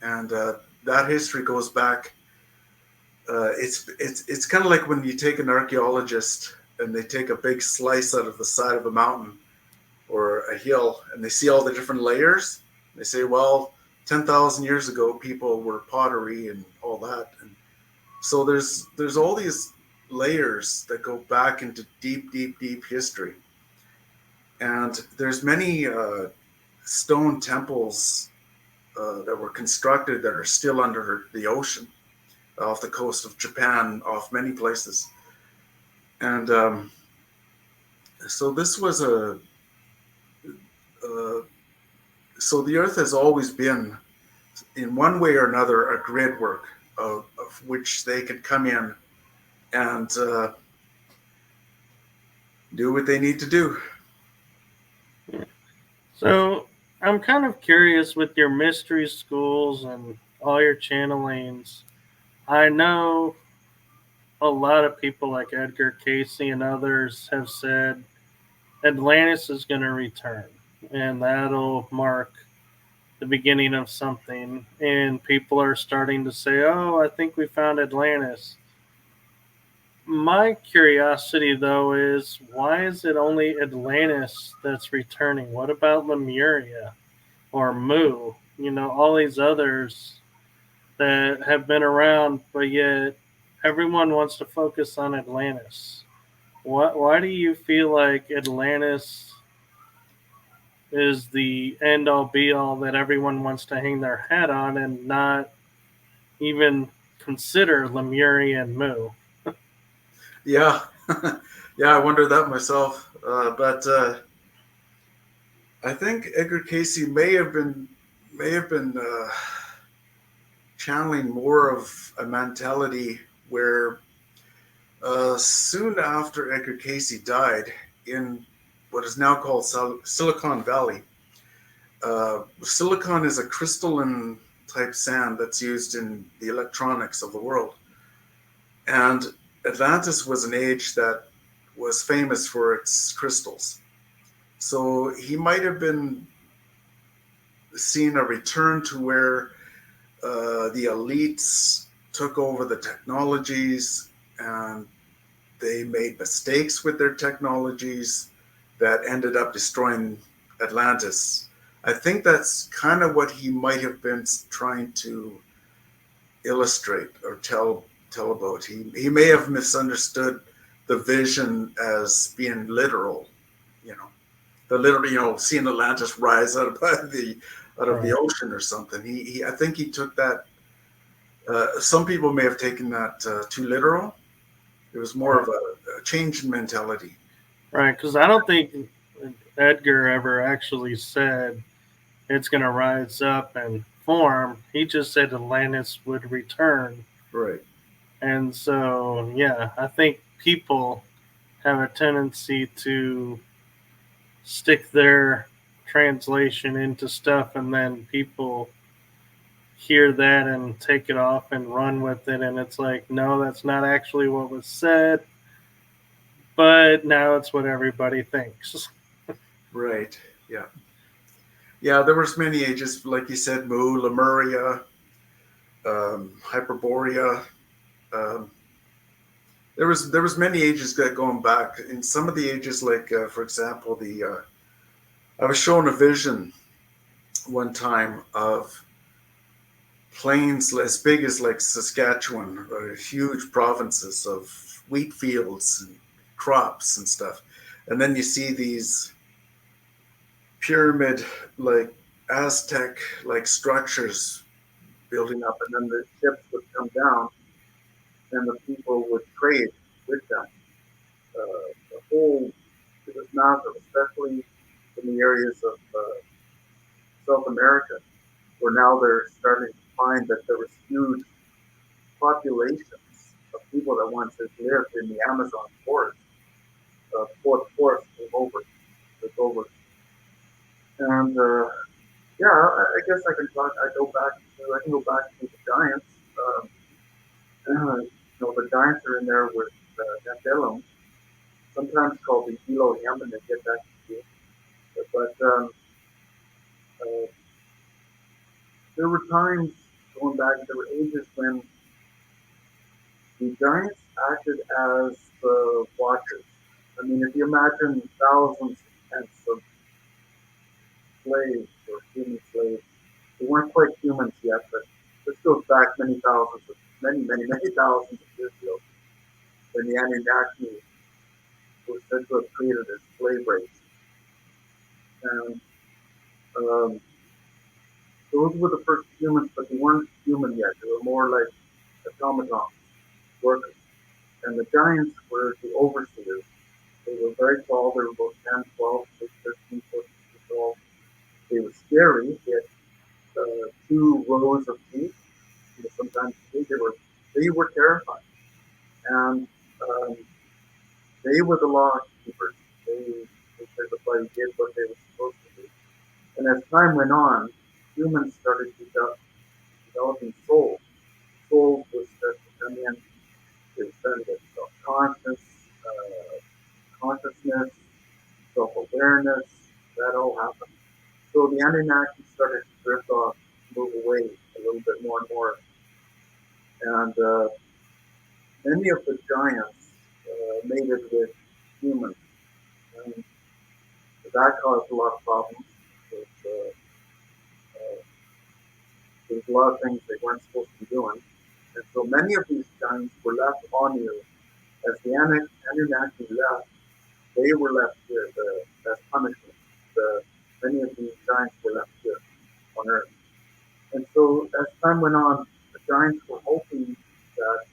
And that history goes back. It's kind of like when you take an archaeologist and they take a big slice out of the side of a mountain or a hill and they see all the different layers. They say, well, 10,000 years ago, people were pottery and all that. And so there's all these layers that go back into deep, deep, deep history. And there's many stone temples that were constructed that are still under the ocean off the coast of Japan, off many places. And so this was uh, so the Earth has always been, in one way or another, a grid work of which they can come in and do what they need to do. So I'm kind of curious with your mystery schools and all your channelings. I know a lot of people like Edgar Casey and others have said Atlantis is going to return, and that'll mark the beginning of something. And people are starting to say, "Oh, I think we found Atlantis." My curiosity, though, is why is it only Atlantis that's returning? What about Lemuria or Mu? All these others that have been around, but yet everyone wants to focus on Atlantis. Why do you feel like Atlantis is the end all be all that everyone wants to hang their hat on and not even consider Lemuria and Mu? Yeah, yeah, I wonder that myself. But I think Edgar Casey may have been channeling more of a mentality where soon after Edgar Casey died in what is now called Silicon Valley. Silicon is a crystalline type sand that's used in the electronics of the world. And Atlantis was an age that was famous for its crystals. So he might have been seeing a return to where the elites took over the technologies and they made mistakes with their technologies that ended up destroying Atlantis. I think that's kind of what he might have been trying to illustrate or tell about. He may have misunderstood the vision as being literal, you know, the literal, seeing Atlantis rise out of the Right. ocean or something. I think he took that. Some people may have taken that too literal. It was more Right. of a change in mentality. Right. Because I don't think Edgar ever actually said it's going to rise up and form. He just said Atlantis would return. Right. And so, yeah, I think people have a tendency to stick their translation into stuff, and then people hear that and take it off and run with it. And it's like, no, that's not actually what was said, but now it's what everybody thinks. Right. Yeah. Yeah. There was many ages, like you said, Mu, Lemuria, Hyperborea. Um, there was many ages that going back. In some of the ages, like for example, the I was shown a vision one time of plains as big as like Saskatchewan, huge provinces of wheat fields and crops and stuff. And then you see these pyramid like Aztec like structures building up, and then the ships would come down and the people would trade with them. The whole It was massive, especially in the areas of South America, where now they're starting to find that there was huge populations of people that once had lived in the Amazon forest. Forest came over, took over, and yeah, I guess I can talk. I can go back to the giants. The giants are in there with Nephilim, sometimes called the Elohim, and they get that confused. But uh, there were times going back, there were ages when the giants acted as the watchers. I mean, if you imagine thousands and tens of slaves or human slaves, they weren't quite humans yet, but this goes back many thousands of years ago, when the Anunnaki was said to have created a slave race. And um, those were the first humans, but they weren't human yet. They were more like automatons, workers. And the giants were the overseers. They were very tall. They were about 10, 12, 13, 14 feet tall. They were scary. They had two rows of teeth. Sometimes they were terrifying. And um, they were the law keepers. They everybody did what they were supposed to do. And as time went on, humans started developing souls. Souls would start to come in. They would start to get consciousness, self-awareness. That all happened. So the Anunnaki started to drift off, move away a little bit more and more. And many of the giants mated with humans. And that caused a lot of problems. Because, uh, there's a lot of things they weren't supposed to be doing. And so many of these giants were left on you. As the Anunnaki left, they were left here as punishment. Many of these giants were left here on Earth. And so as time went on, the giants were hoping that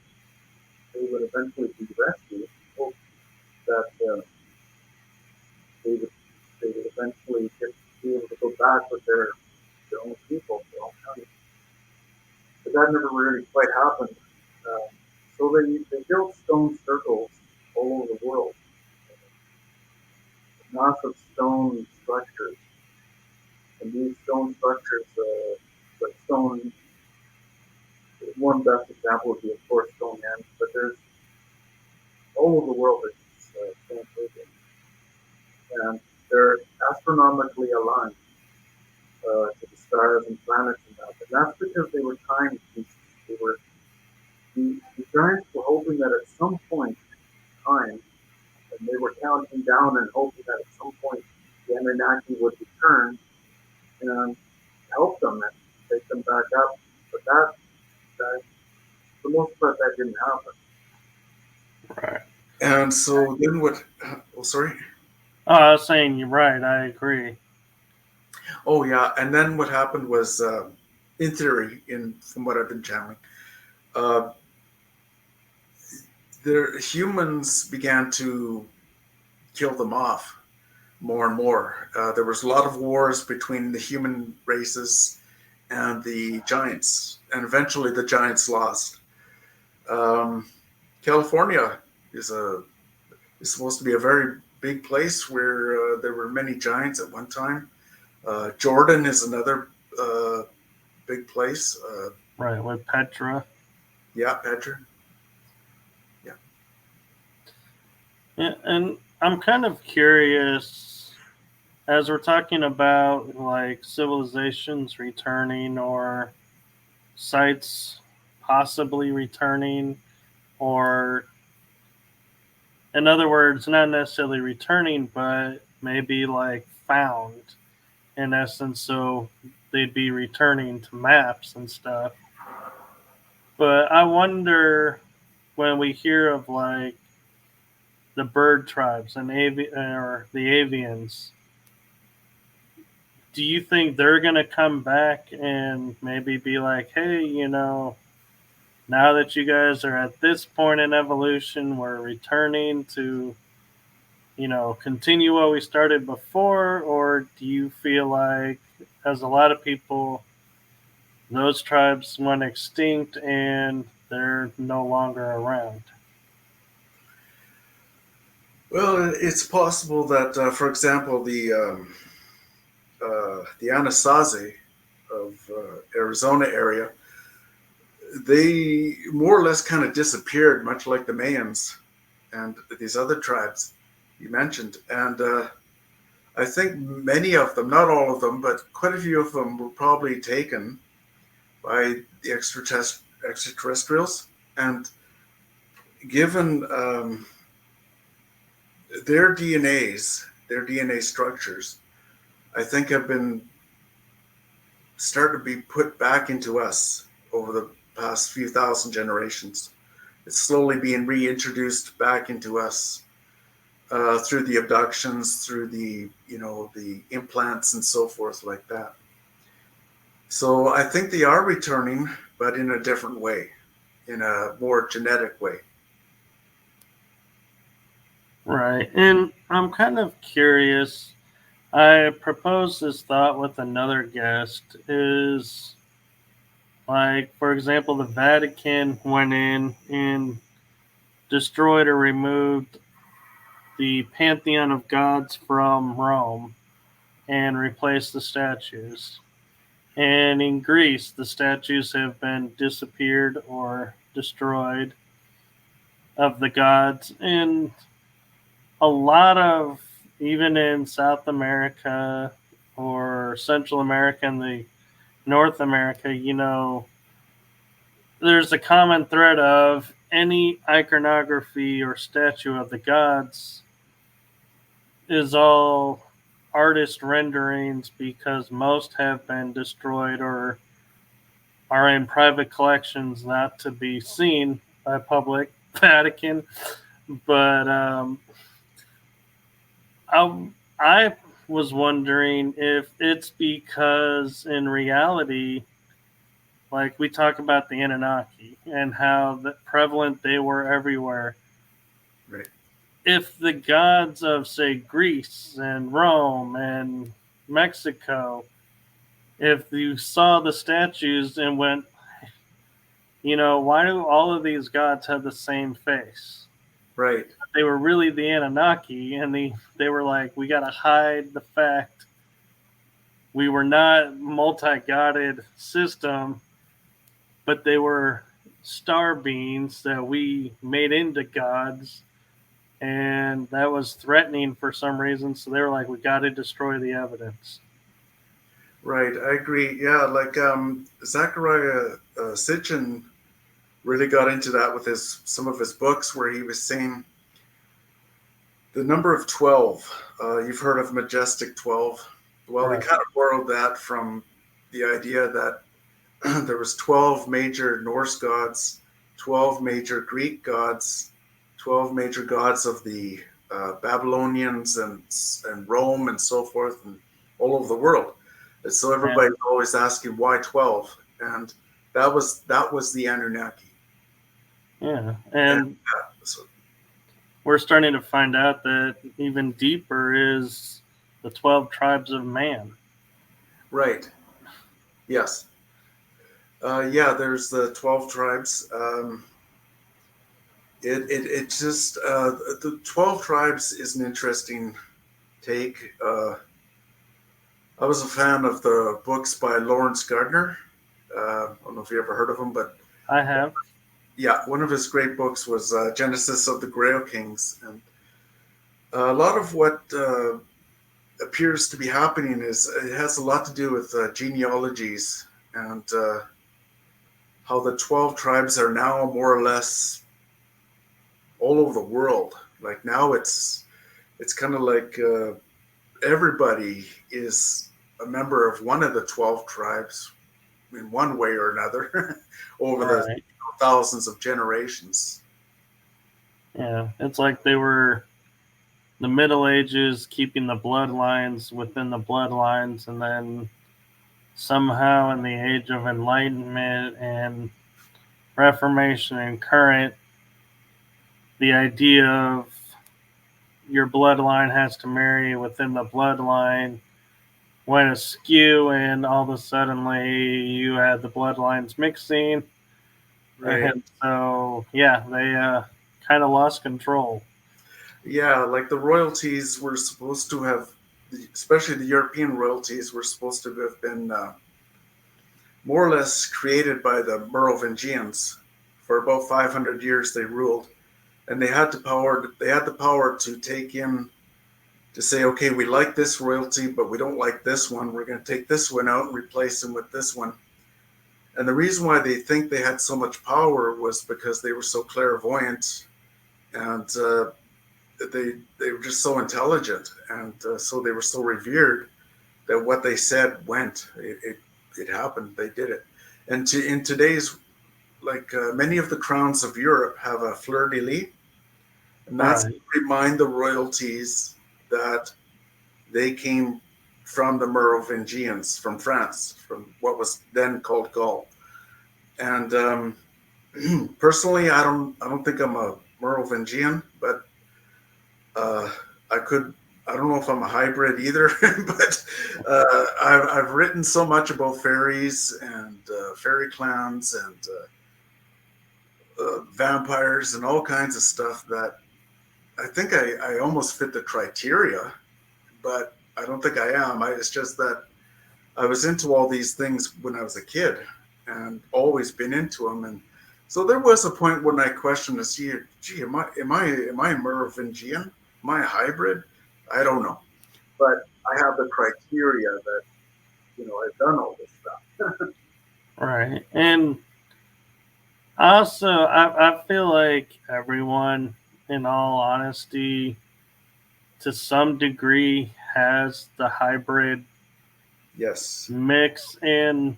they would eventually be rescued, hope that they would eventually be able to go back with their own people, their own country. But that never really quite happened. So they built stone circles all over the world, massive stone structures. And these stone structures, the stone one best example would be, of course, Stonehenge, but there's all over the world there's stone taken, and they're astronomically aligned to the stars and planets and that. And that's because they were time pieces. They were the giants were hoping that at some point in time, and they were counting down and hoping that at some point the Anunnaki would return and help them and take them back up. But that for the most part, that didn't happen. Right. And so then what? Oh, sorry. Oh, I was saying you're right. I agree. Oh, yeah. And then what happened was, in theory, from what I've been channeling, uh, the humans began to kill them off more and more. There was a lot of wars between the human races and the giants, and eventually the giants lost. California is supposed to be a very big place where there were many giants at one time. Jordan is another big place. Right, with Petra. Yeah, Petra. Yeah, and I'm kind of curious, as we're talking about like civilizations returning or sites possibly returning, or in other words, not necessarily returning, but maybe like found in essence, so they'd be returning to maps and stuff. But I wonder, when we hear of like the bird tribes and or the avians, do you think they're going to come back and maybe be like, hey, now that you guys are at this point in evolution, we're returning to, continue what we started before? Or do you feel like, as a lot of people, those tribes went extinct and they're no longer around? Well, it's possible that, for example, the Anasazi of Arizona area, they more or less kind of disappeared, much like the Mayans and these other tribes you mentioned. And I think many of them, not all of them, but quite a few of them were probably taken by the extraterrestrials. And given their their DNA structures, I think have been started to be put back into us over the past few thousand generations. It's slowly being reintroduced back into us through the abductions, through the implants and so forth like that. So I think they are returning, but in a different way, in a more genetic way. Right. And I'm kind of curious. I proposed this thought with another guest, is like, for example, the Vatican went in and destroyed or removed the pantheon of gods from Rome and replaced the statues. And in Greece, the statues have been disappeared or destroyed of the gods. And a lot of, even in South America or Central America and the North America, there's a common thread of any iconography or statue of the gods is all artist renderings, because most have been destroyed or are in private collections not to be seen by public. Vatican. But I was wondering if it's because in reality, like we talk about the Anunnaki and how prevalent they were everywhere. Right. If the gods of, say, Greece and Rome and Mexico, if you saw the statues and went, why do all of these gods have the same face? Right. They were really the Anunnaki, and they were like, we got to hide the fact we were not multi-godded system, but they were star beings that we made into gods, and that was threatening for some reason. So they were like, we got to destroy the evidence. Right, I agree. Yeah, like Zachariah Sitchin really got into that with some of his books, where he was saying the number of 12. You've heard of Majestic 12. Well, he Right. kind of borrowed that from the idea that there was 12 major Norse gods, 12 major Greek gods, 12 major gods of the Babylonians and Rome and so forth, and all over the world. And so Yeah. everybody's always asking why 12, and that was the Anunnaki. Yeah. And And so, we're starting to find out that even deeper is the 12 tribes of man. right, yes, yeah. There's the 12 tribes. It just the 12 tribes is an interesting take. I was a fan of the books by Lawrence Gardner. I don't know if you ever heard of him, but I have. yeah, one of his great books was Genesis of the Grail Kings. And a lot of what appears to be happening is it has a lot to do with genealogies and how the 12 tribes are now more or less all over the world. Like now it's kind of like everybody is a member of one of the 12 tribes in one way or another over the Right. thousands of generations. Yeah. It's like they were the Middle Ages keeping the bloodlines within the bloodlines, and then somehow in the Age of Enlightenment and Reformation and current, the idea of your bloodline has to marry within the bloodline went askew, and all of a suddenly you had the bloodlines mixing, Right. and so yeah, they kind of lost control. Yeah, like the royalties were supposed to have, especially the European royalties, were supposed to have been more or less created by the Merovingians. For about 500 years, they ruled, and they had the power. They had the power to take in to say, okay, we like this royalty, but we don't like this one. We're going to take this one out and replace them with this one. And the reason why they think they had so much power was because they were so clairvoyant, and they were just so intelligent, and so they were so revered that what they said went. It happened. They did it. And in today's, like many of the crowns of Europe have a fleur de lis, and that's to Right. remind the royalties that they came from the Merovingians, from France, from what was then called Gaul. And personally, I don't think I'm a Merovingian, but uh, I could. I don't know if I'm a hybrid either, but I've written so much about fairies and fairy clans and vampires and all kinds of stuff that I think I almost fit the criteria, but I don't think I am. It's just that I was into all these things when I was a kid and always been into them. And so there was a point when I questioned this, gee, am I Merovingian? Am I a hybrid? I don't know. But I have the criteria that, I've done all this stuff. Right. And also, I feel like everyone, in all honesty, to some degree, has the hybrid Yes. mix. And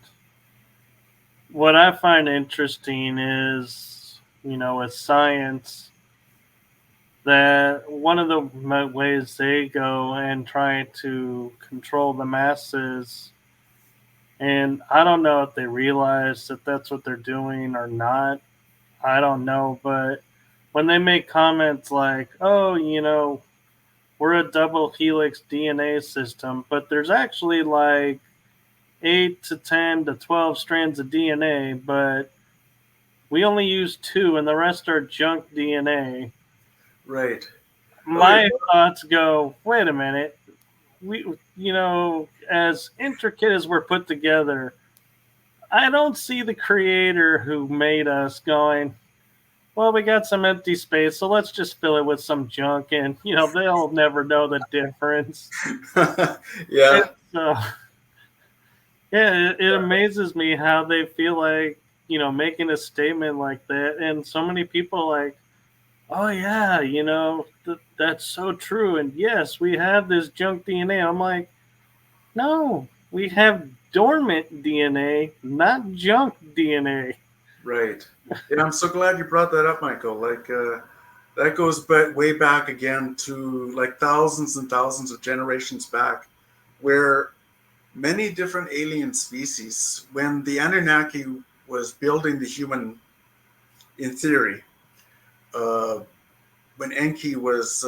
what I find interesting is, with science, that one of the ways they go and try to control the masses, and I don't know if they realize that that's what they're doing or not. I don't know, but when they make comments like, oh, we're a double helix DNA system, but there's actually like 8 to 10 to 12 strands of DNA, but we only use two and the rest are junk DNA. Right. Oh, yeah. My thoughts go, wait a minute. We, as intricate as we're put together, I don't see the creator who made us going, well, we got some empty space, so let's just fill it with some junk, and they'll never know the difference. Yeah. It's yeah, it amazes me how they feel like making a statement like that, and so many people like, oh yeah, that's so true, and yes, we have this junk DNA. I'm like, no, we have dormant DNA, not junk DNA. Right. Yeah, I'm so glad you brought that up, Michael. Like, that goes back, way back again to like thousands and thousands of generations back, where many different alien species, when the Anunnaki was building the human in theory, uh, when Enki was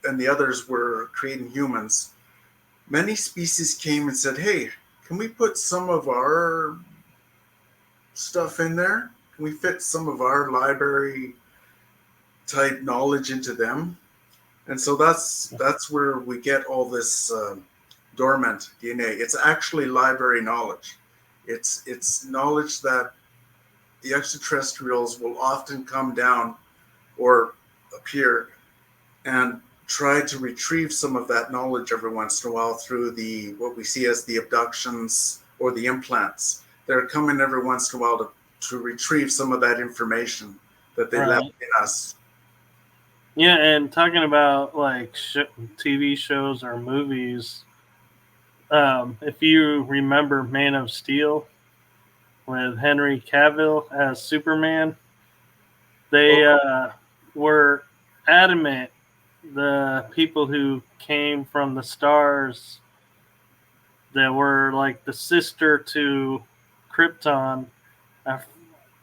and the others were creating humans, many species came and said, "Hey, can we put some of our stuff in there? Can we fit some of our library type knowledge into them?" And so that's where we get all this dormant DNA. It's actually library knowledge. It's knowledge that the extraterrestrials will often come down or appear and try to retrieve some of that knowledge every once in a while through the what we see as the abductions or the implants. They're coming every once in a while to retrieve some of that information that they left Right. in us. Yeah, and talking about like TV shows or movies, if you remember Man of Steel with Henry Cavill as Superman, they Oh, were adamant, the people who came from the stars that were like the sister to Krypton. I,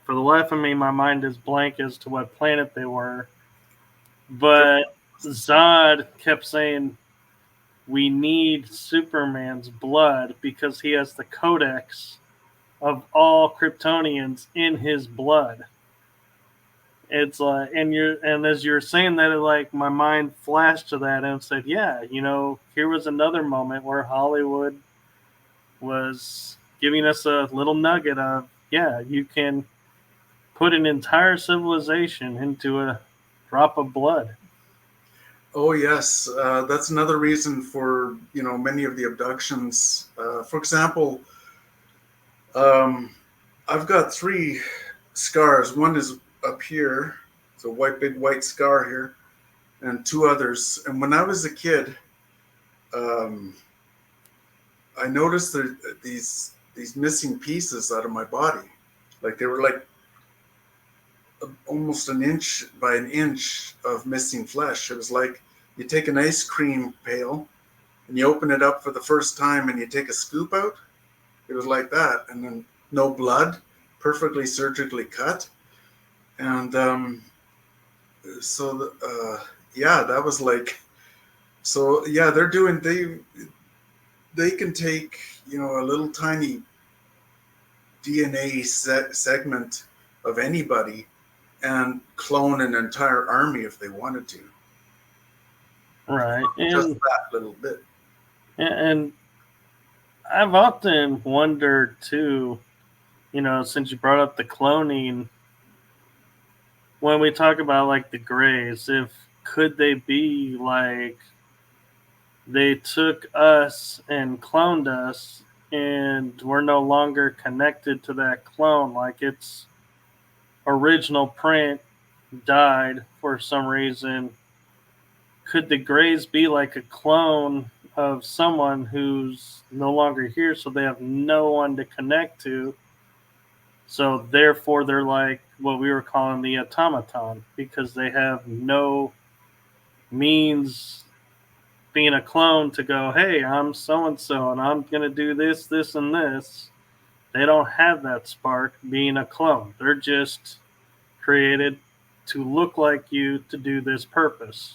for the life of me, my mind is blank as to what planet they were. But Zod kept saying, we need Superman's blood because he has the codex of all Kryptonians in his blood. It's like, and as you're saying that, like my mind flashed to that and said, yeah, here was another moment where Hollywood was giving us a little nugget of, yeah, you can put an entire civilization into a drop of blood. oh yes, that's another reason for many of the abductions. For example, um, I've got three scars. One is up here, it's a big white scar here, and two others. And when I was a kid, um, I noticed that these missing pieces out of my body, like they were like almost an inch by an inch of missing flesh. It was like you take an ice cream pail and you open it up for the first time and you take a scoop out. It was like that, and then no blood, perfectly surgically cut, and so yeah, that was like, so yeah, they can take a little tiny DNA segment of anybody and clone an entire army if they wanted to. Right. Just that little bit. And I've often wondered too, since you brought up the cloning, when we talk about like the Greys, if could they be like they took us and cloned us and we're no longer connected to that clone, like its original print died for some reason. Could the Greys be like a clone of someone who's no longer here, so they have no one to connect to? So therefore, they're like what we were calling the automaton because they have no means being a clone to go, hey, I'm so and so, and I'm gonna do this, this, and this. They don't have that spark being a clone. They're just created to look like you to do this purpose.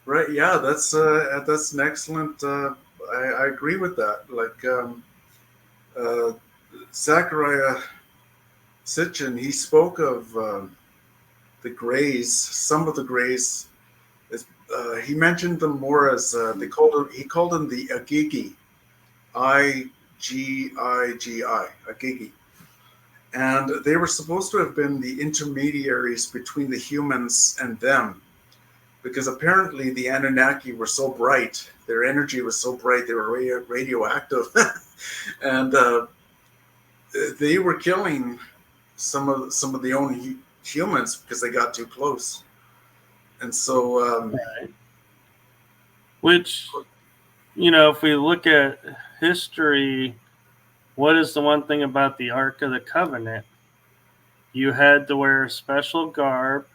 Right. Yeah, that's an excellent. I agree with that. Like uh, Zachariah Sitchin, he spoke of the Greys. Some of the Greys, he mentioned them more as he called them the Agigi, I Agigi. And they were supposed to have been the intermediaries between the humans and them, because apparently the Anunnaki were so bright, their energy was so bright, they were radioactive, and they were killing some of the own humans because they got too close. And so, Right. Which, if we look at history, what is the one thing about the Ark of the Covenant? You had to wear special garb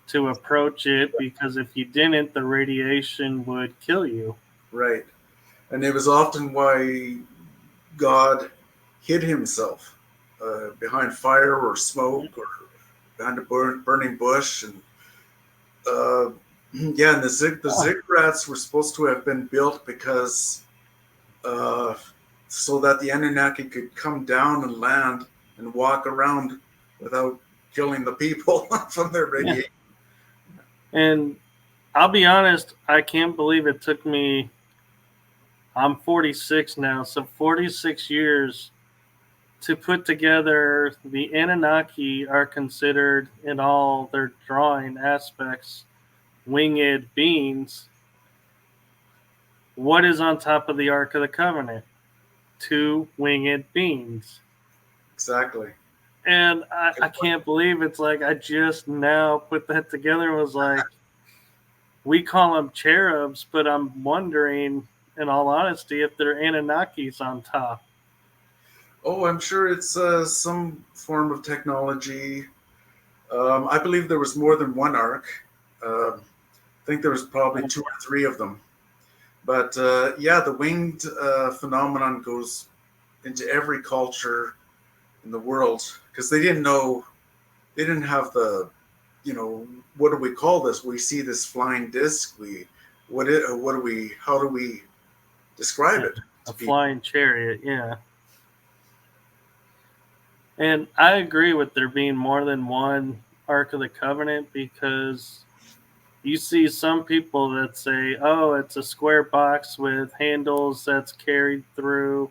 to approach it, because if you didn't, the radiation would kill you. right. And it was often why God hid himself behind fire or smoke or behind a burning bush. And yeah, and the ziggurats were supposed to have been built because so that the Anunnaki could come down and land and walk around without killing the people from their radiation. Yeah. And I'll be honest, I can't believe it took me, I'm 46 now, so 46 years to put together. The Anunnaki are considered, in all their drawing aspects, winged beings. What is on top of the Ark of the Covenant? 2 winged beings. Exactly. And I can't believe it's like I just now put that together and was like, we call them cherubs, but I'm wondering, in all honesty, if they're Anunnakis on top. Oh, I'm sure it's some form of technology. I believe there was more than one ark. I think there was probably 2 or 3 of them. But yeah, the winged phenomenon goes into every culture in the world, because they didn't have the, what do we call this? We see this flying disc. How do we describe it? A flying chariot, yeah. And I agree with there being more than one Ark of the Covenant, because you see some people that say, oh, it's a square box with handles that's carried through,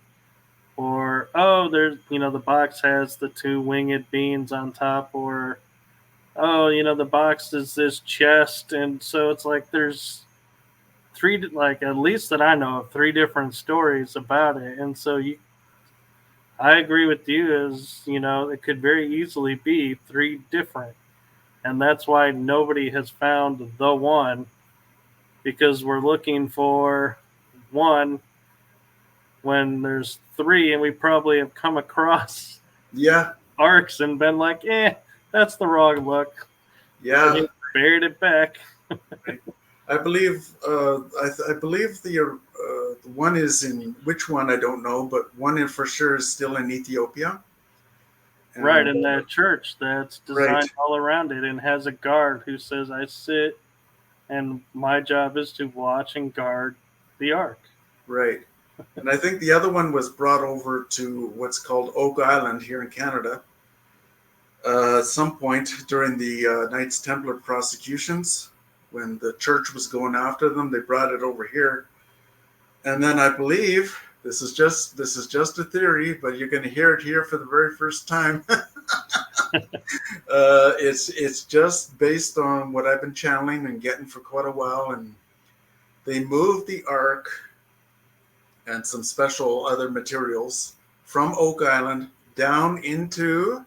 or, oh, there's, the box has the 2 winged beings on top, or, oh, the box is this chest. And so it's like there's 3, like, at least that I know of, 3 different stories about it. And so I agree with you, as it could very easily be 3 different, and that's why nobody has found the one, because we're looking for one when there's 3, and we probably have come across arcs and been like, that's the wrong look. Yeah, buried it back. I believe the one is in, which one I don't know, but one for sure is still in Ethiopia. And, right, in that church that's designed all around it and has a guard who says, I sit and my job is to watch and guard the ark. Right. And I think the other one was brought over to what's called Oak Island here in Canada at some point during the Knights Templar prosecutions. When the church was going after them, they brought it over here. And then I believe, this is just a theory, but you're going to hear it here for the very first time. It's just based on what I've been channeling and getting for quite a while. And they moved the ark and some special other materials from Oak Island down into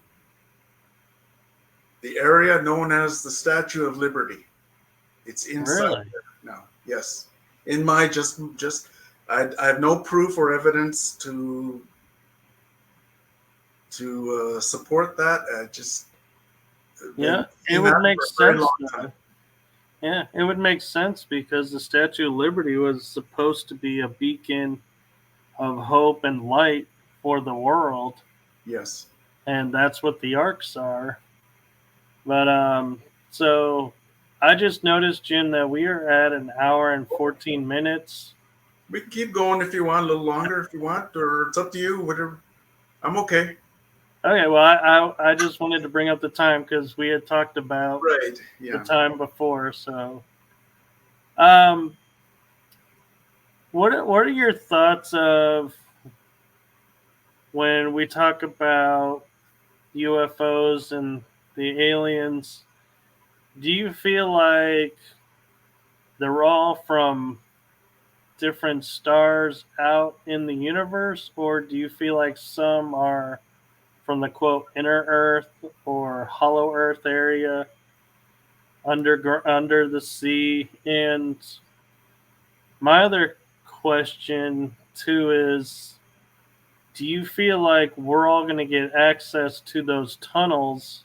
the area known as the Statue of Liberty. It's inside there now. Yes. In my I have no proof or evidence to support that. It would make sense. Yeah, it would make sense, because the Statue of Liberty was supposed to be a beacon of hope and light for the world. Yes. And that's what the arcs are. But so I just noticed, Jim, that we are at 1 hour and 14 minutes. We can keep going if you want, a little longer if you want, or it's up to you, whatever. I'm okay. Okay, well, I just wanted to bring up the time because we had talked about the time before. So, what are your thoughts of when we talk about UFOs and the aliens, do you feel like they're all from different stars out in the universe, or do you feel like some are from the quote inner Earth or hollow Earth area under the sea? And my other question too is, do you feel like we're all going to get access to those tunnels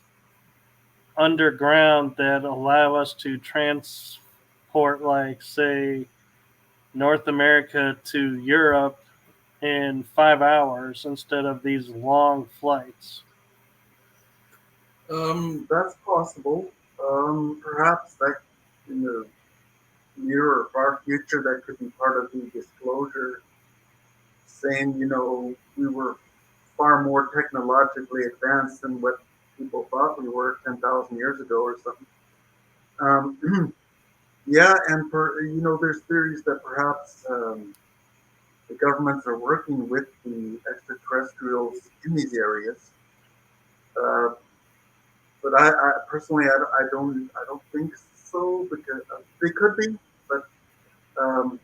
underground that allow us to transport, like, say, North America to Europe in 5 hours instead of these long flights? That's possible. Perhaps that in the near or far future, that could be part of the disclosure, saying, we were far more technologically advanced than what people thought we were 10,000 years ago or something. Yeah, and there's theories that perhaps the governments are working with the extraterrestrials in these areas. Uh, but I personally, I don't think so, because they could be, but um,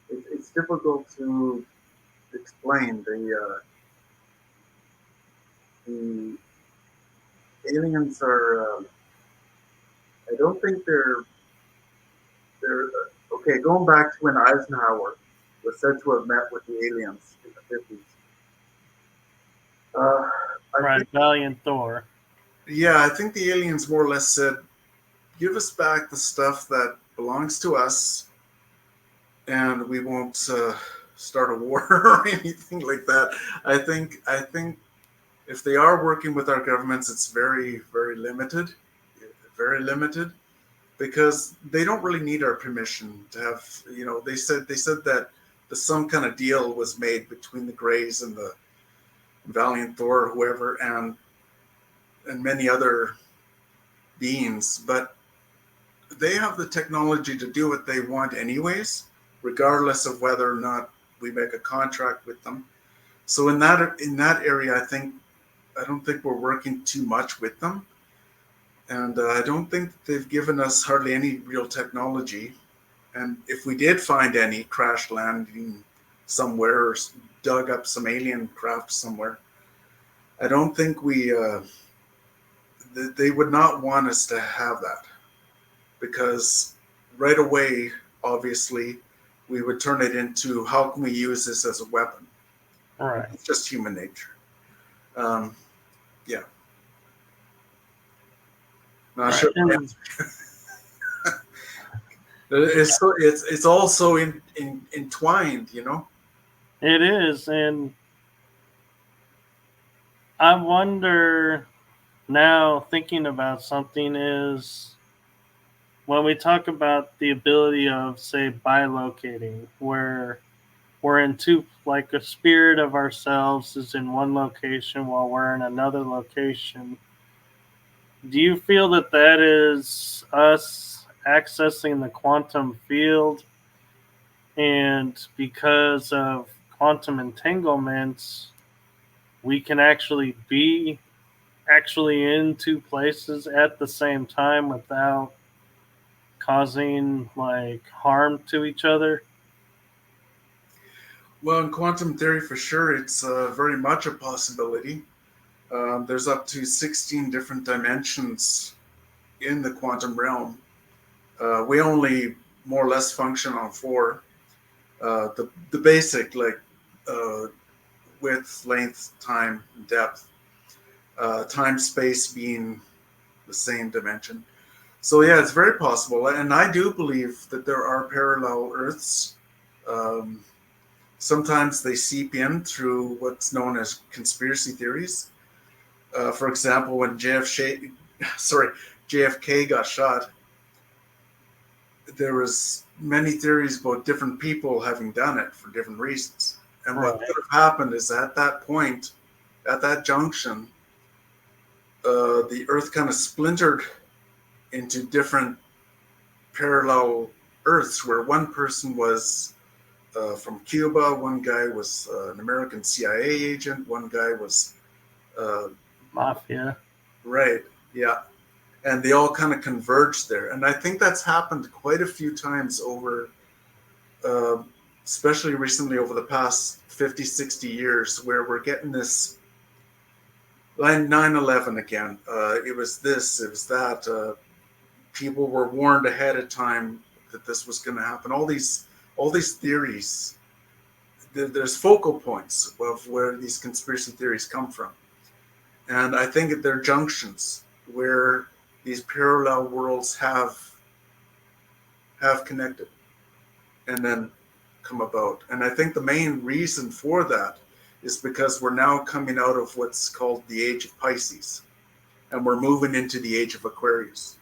it's difficult to explain. The aliens are. I don't think they're okay. Going back to when Eisenhower was said to have met with the aliens in the 50s. I Right, think, Valiant Thor. yeah, I think the aliens more or less said, "Give us back the stuff that belongs to us, and we won't start a war or anything like that." I think if they are working with our governments, it's very, very limited, because they don't really need our permission to have. They said that some kind of deal was made between the Greys and the Valiant Thor, or whoever, and many other beings, but they have the technology to do what they want anyways, regardless of whether or not we make a contract with them. So in that area, I don't think we're working too much with them, and I don't think they've given us hardly any real technology. And if we did find any crash landing somewhere, or dug up some alien craft somewhere, I don't think they would not want us to have that, because right away, obviously, we would turn it into, how can we use this as a weapon? Right. It's just human nature. Um, yeah, not Right. sure. And It's all so entwined, it is. And I wonder now, thinking about something, is when we talk about the ability of, say, bilocating, where we're in two, like a spirit of ourselves is in one location while we're in another location. Do you feel that that is us accessing the quantum field? And because of quantum entanglements, we can actually be actually in two places at the same time without causing like harm to each other? Well, in quantum theory, for sure, it's very much a possibility. There's up to 16 different dimensions in the quantum realm. We only more or less function on four. The basic, like uh, width, length, time, and depth. Time, space being the same dimension. So yeah, it's very possible, and I do believe that there are parallel Earths. Um, Sometimes they seep in through what's known as conspiracy theories. For example, when JFK got shot, there was many theories about different people having done it for different reasons. And what Right. could have happened is, at that point, at that junction, the Earth kind of splintered into different parallel Earths, where one person was from Cuba. One guy was an American CIA agent. One guy was Mafia. right, yeah, and they all kind of converged there. And I think that's happened quite a few times over, uh, especially recently over the past 50, 60 years, where we're getting this line 9/11 again. It was this, it was that. People were warned ahead of time that this was going to happen. All these theories. There's focal points of where these conspiracy theories come from, and I think they're junctions where these parallel worlds have connected and then come about. And I think the main reason for that is because we're now coming out of what's called the age of Pisces, and we're moving into the age of Aquarius.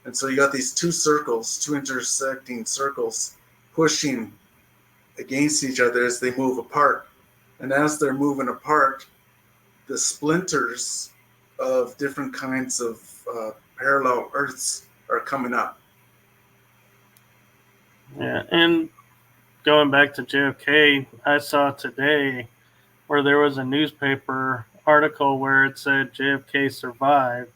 And so you got these two circles, two intersecting circles, pushing against each other as they move apart. And as they're moving apart, the splinters of different kinds of parallel Earths are coming up. Yeah, and going back to JFK, I saw today where there was a newspaper article where it said JFK survived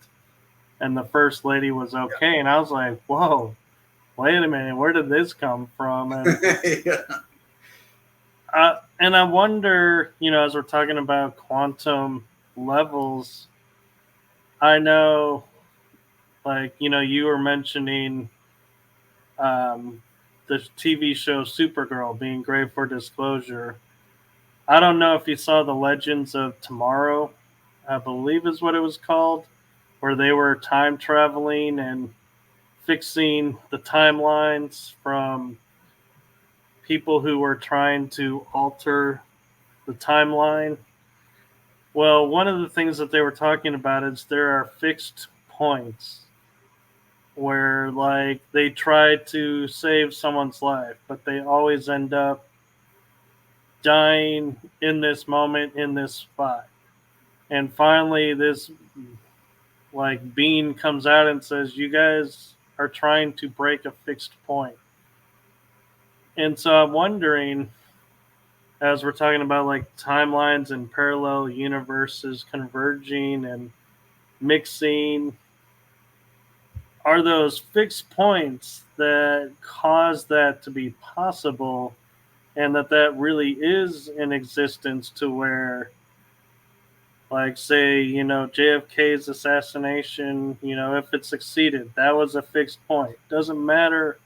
and the first lady was okay, and I was like, "Whoa, wait a minute, where did this come from?" And Yeah. I wonder, as we're talking about quantum levels, I know, like you were mentioning um, the TV show Supergirl being great for disclosure. I don't know if you saw the Legends of Tomorrow, I believe is what it was called, where they were time traveling and fixing the timelines from people who were trying to alter the timeline. Well, one of the things that they were talking about is there are fixed points where, like, they try to save someone's life, but they always end up dying in this moment, in this spot. And finally, this like being comes out and says, "You guys are trying to break a fixed point." And so I'm wondering, as we're talking about like timelines and parallel universes converging and mixing, are those fixed points that cause that to be possible, and that really is in existence, to where, like, say, JFK's assassination, if it succeeded, that was a fixed point. Doesn't matter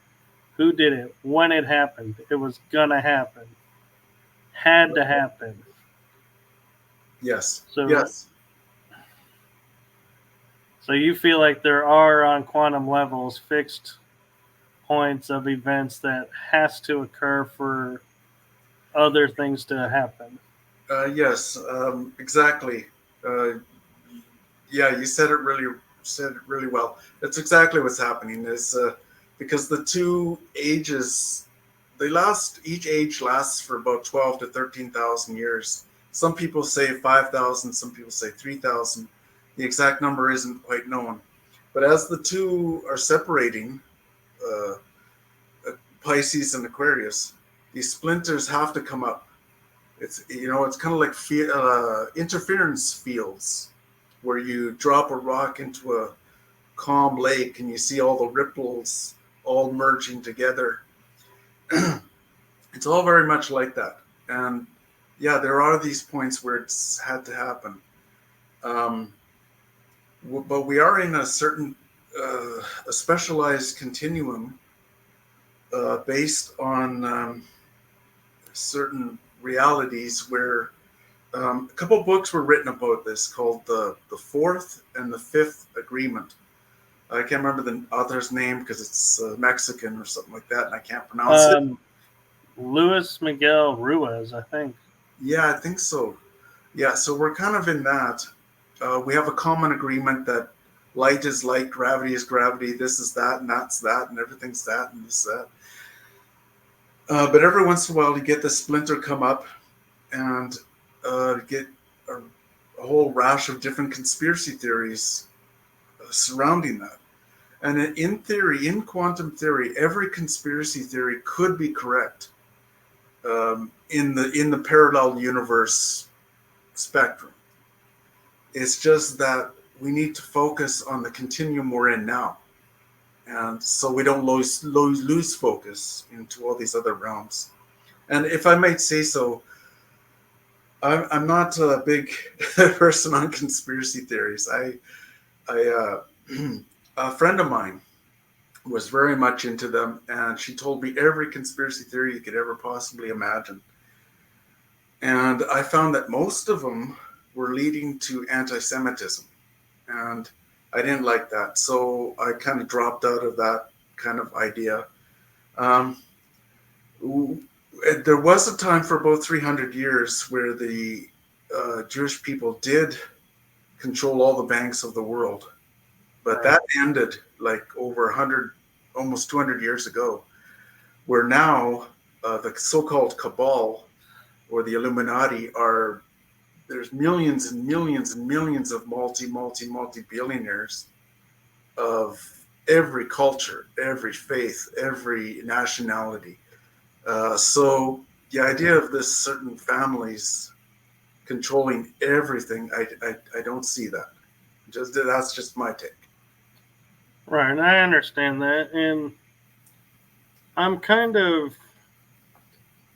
who did it, when it happened, it was gonna happen, had to happen. Yes. So, Yes. so you feel like there are, on quantum levels, fixed points of events that has to occur for other things to happen. Yes. Exactly. Uh, yeah, you said it really well. That's exactly what's happening. Is because the two ages, each age lasts for about 12 to 13,000 years. Some people say 5,000. Some people say 3,000. The exact number isn't quite known. But as the two are separating, uh, Pisces and Aquarius, these splinters have to come up. It's kind of like interference fields, where you drop a rock into a calm lake and you see all the ripples all merging together. It's all very much like that. And yeah, there are these points where it's had to happen. Um, but we are in a specialized continuum based on certain realities where a couple of books were written about this called the Fourth and the Fifth Agreement. I can't remember the author's name because it's Mexican or something like that, and I can't pronounce it. Luis Miguel Ruiz, I think. Yeah, I think so. Yeah, so we're kind of in that. We have a common agreement that light is light, gravity is gravity, this is that, and that's that, and everything's that, and this that. But every once in a while, you get the splinter come up, and get a whole rash of different conspiracy theories surrounding that. And in theory, in quantum theory, every conspiracy theory could be correct. in the parallel universe spectrum. It's just that we need to focus on the continuum we're in now, and so we don't lose focus into all these other realms. And if I might say so, I'm not a big person on conspiracy theories. A friend of mine was very much into them, and she told me every conspiracy theory you could ever possibly imagine. And I found that most of them were leading to anti-Semitism, and I didn't like that, so I kind of dropped out of that kind of idea. Um, there was a time for about 300 years where the Jewish people did control all the banks of the world, but Right. that ended like over 100, almost 200 years ago, where now the so-called cabal or the Illuminati are, there's millions and millions and millions of multi billionaires of every culture, every faith, every nationality. So the idea of this certain families controlling everything, I don't see that. Just that's just my take. Right. And I understand that. And I'm kind of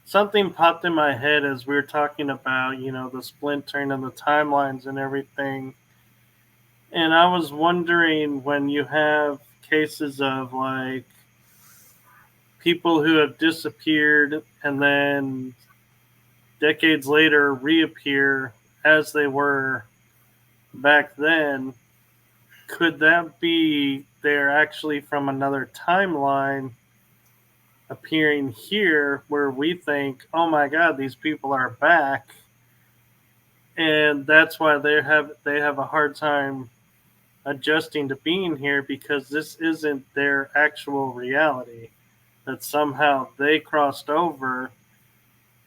something popped in my head as we were talking about, the splintering and the timelines and everything. And I was wondering when you have cases of like people who have disappeared and then decades later reappear as they were back then, could that be they're actually from another timeline appearing here where we think, oh my God, these people are back, and that's why they have a hard time adjusting to being here because this isn't their actual reality, that somehow they crossed over.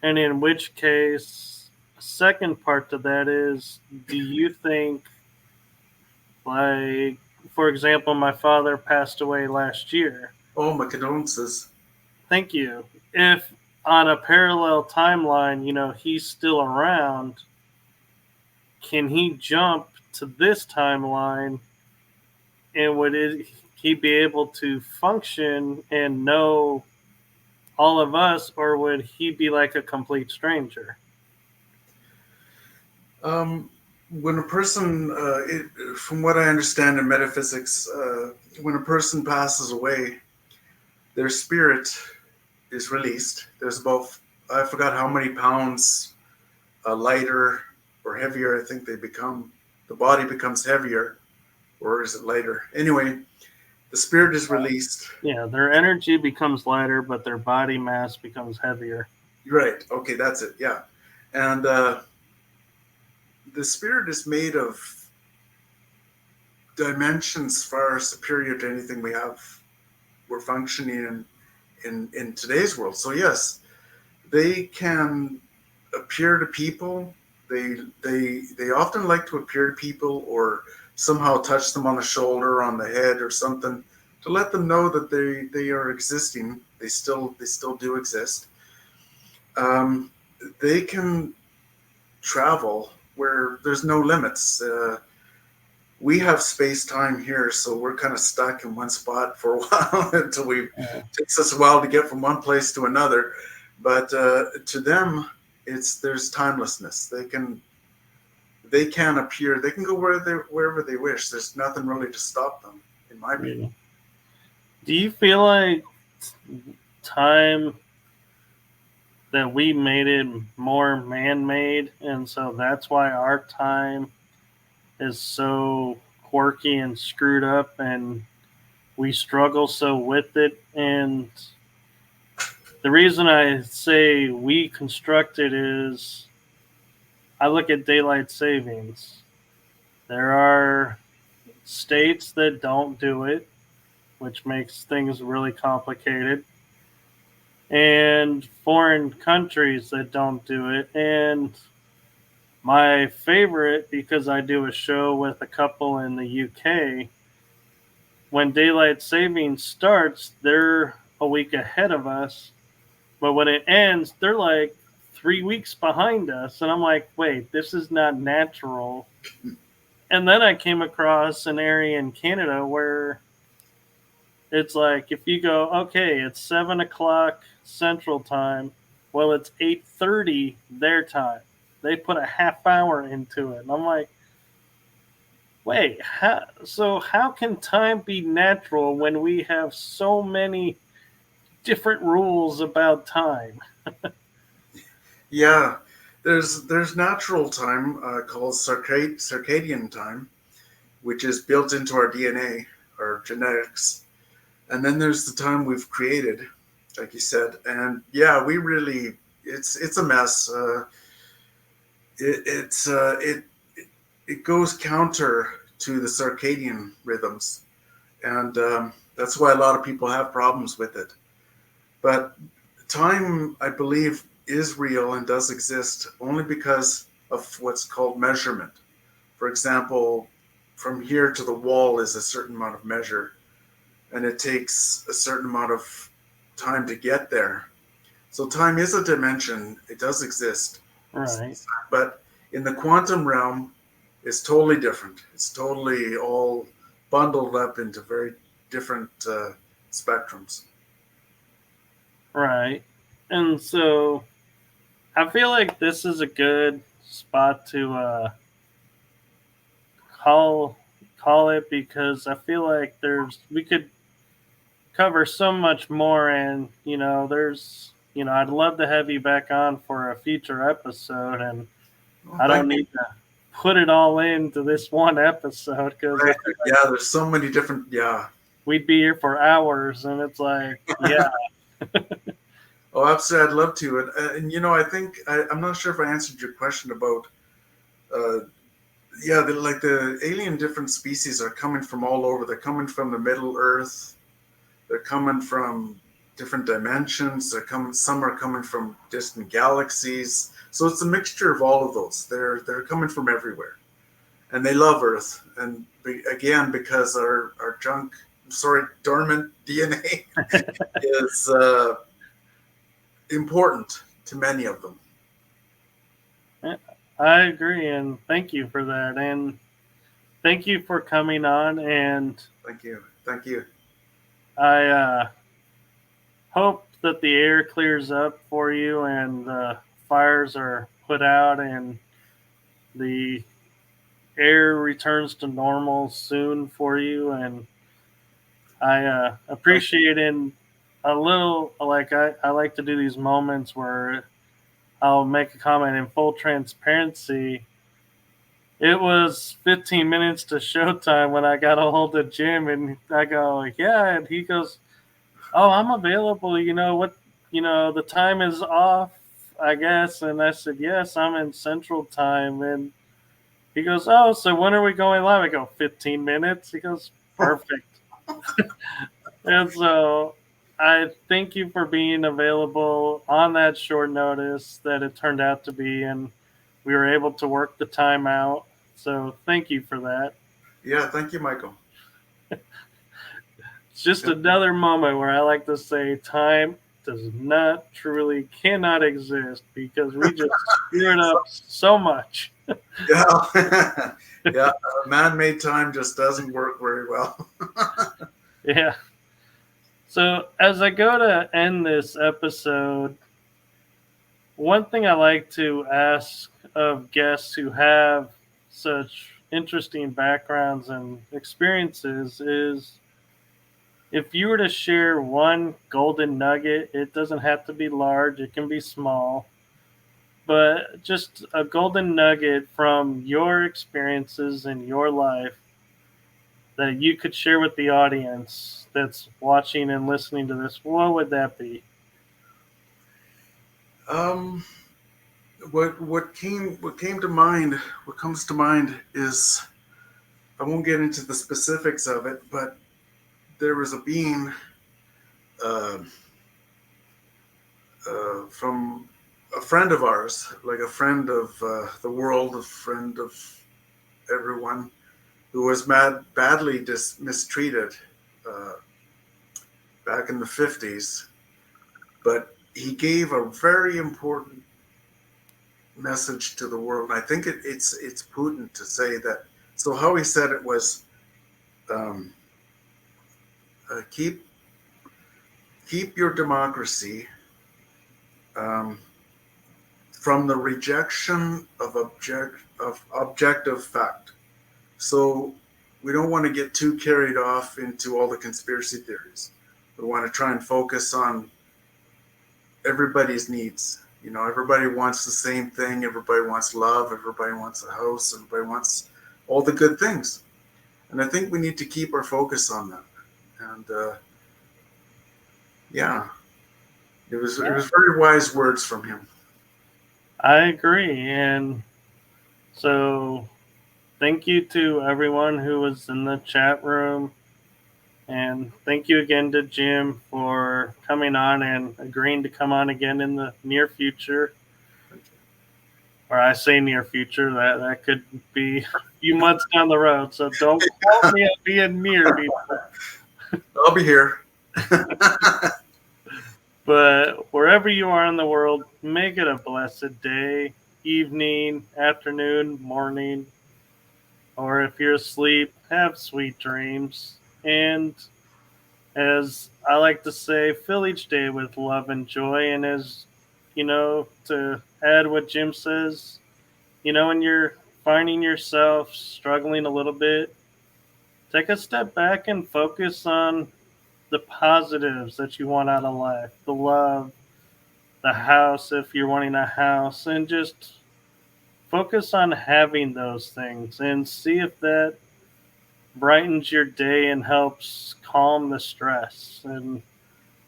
And in which case, a second part to that is, do you think, like, for example, my father passed away last year. Oh, my condolences. Thank you. If on a parallel timeline, he's still around, can he jump to this timeline, and he be able to function and know all of us, or would he be like a complete stranger? When a person, from what I understand in metaphysics, when a person passes away, their spirit is released. There's about, I forgot how many pounds lighter or heavier I think they become. The body becomes heavier, or is it lighter? Anyway, the spirit is released. Yeah, their energy becomes lighter, but their body mass becomes heavier. Right. Okay, that's it. Yeah. And the spirit is made of dimensions far superior to anything we're functioning in today's world. So yes, they can appear to people. They often like to appear to people or somehow touch them on the shoulder, on the head, or something to let them know that they are existing. They still do exist. Um, they can travel where there's no limits. We have space time here, so we're kind of stuck in one spot for a while until Yeah. it takes us a while to get from one place to another. But to them, there's timelessness. They can appear. They can go wherever they wish. There's nothing really to stop them, in my opinion. Yeah. Do you feel like time that we made it more man-made, and so that's why our time is so quirky and screwed up, and we struggle so with it? And the reason I say we construct it is I look at daylight savings. There are states that don't do it, which makes things really complicated, and foreign countries that don't do it. And my favorite, because I do a show with a couple in the UK, when daylight savings starts, they're a week ahead of us. But when it ends, they're like 3 weeks behind us. And I'm like, wait, this is not natural. And then I came across an area in Canada where it's like if you go, okay, it's 7 o'clock Central Time. Well, it's 8:30 their time. They put a half hour into it, and I'm like, wait, how can time be natural when we have so many different rules about time? Yeah, there's natural time called circadian time, which is built into our DNA, our genetics, and then there's the time we've created, like you said, and yeah, we really it's a mess. It goes counter to the circadian rhythms, and that's why a lot of people have problems with it. But time, I believe, is real and does exist only because of what's called measurement. For example, from here to the wall is a certain amount of measure, and it takes a certain amount of time to get there. So time is a dimension; it does exist, Right, but in the quantum realm, it's totally different. It's totally all bundled up into very different spectrums. right. And so I feel like this is a good spot to call call it because I feel like we could cover so much more, and I'd love to have you back on for a future episode, and Well, I don't thank you. need to put it all into this one episode because I Right. feel like Yeah, there's so many different. Yeah. we'd be here for hours, and it's like, yeah. Oh, absolutely. I'd love to. And I think I'm not sure if I answered your question about. Uh, yeah, like the alien different species are coming from all over. They're coming from the Middle Earth. They're coming from different dimensions. Some are coming from distant galaxies. So it's a mixture of all of those. They're coming from everywhere, and they love Earth. And again, because our dormant DNA is important to many of them. I agree, and thank you for that, and thank you for coming on, and Thank you. Thank you. I hope that the air clears up for you and the fires are put out and the air returns to normal soon for you. And I Thank appreciate in a little, like I like to do these moments where I'll make a comment in full transparency. It was 15 minutes to showtime when I got a hold of Jim, and I go, yeah, and he goes, oh, I'm available. You know what? The time is off, I guess. And I said, yes, I'm in Central Time. And he goes, oh, so when are we going live? I go, 15 minutes. He goes, you. perfect. And so I thank you for being available on that short notice that it turned out to be. And we were able to work the time out. So thank you for that. Yeah, thank you, Michael. It's just another moment where I like to say time does not truly cannot exist because we just screwed up so much. Yeah, yeah. Man-made time just doesn't work very well. Yeah. So as I go to end this episode, one thing I like to ask of guests who have such interesting backgrounds and experiences is if you were to share one golden nugget, it doesn't have to be large, it can be small, but just a golden nugget from your experiences in your life that you could share with the audience that's watching and listening to this, what would that be? Um, what came to mind? What comes to mind is I won't get into the specifics of it, but there was a being uh, from a friend of ours, like a friend of the world, a friend of everyone, who was badly mistreated uh, back in the 50s. But he gave a very important message to the world. I think it's Putin to say that. So how he said it was, um, keep your democracy um, from the rejection of objective fact. So we don't want to get too carried off into all the conspiracy theories. We want to try and focus on everybody's needs. You know, everybody wants the same thing. Everybody wants love. Everybody wants a house. Everybody wants all the good things. And I think we need to keep our focus on that. And yeah, it was very wise words from him. I agree. And so thank you to everyone who was in the chat room. And thank you again to Jim for coming on and agreeing to come on again in the near future. Or I say near future, that could be a few months down the road. So don't quote me at being near, people. I'll be here. But wherever you are in the world, make it a blessed day, evening, afternoon, morning, or if you're asleep, have sweet dreams. And as I like to say, fill each day with love and joy. And as you know, to add what Jim says, you know, when you're finding yourself struggling a little bit, take a step back and focus on the positives that you want out of life, the love, the house if you're wanting a house, and just focus on having those things and see if that brightens your day and helps calm the stress and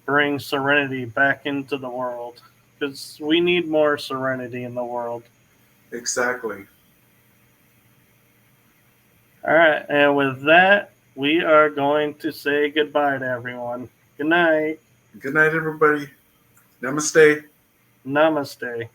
bring serenity back into the world, because we need more serenity in the world. Exactly. All right, and with that, we are going to say goodbye to everyone. Good night. Good night, everybody. Namaste. Namaste.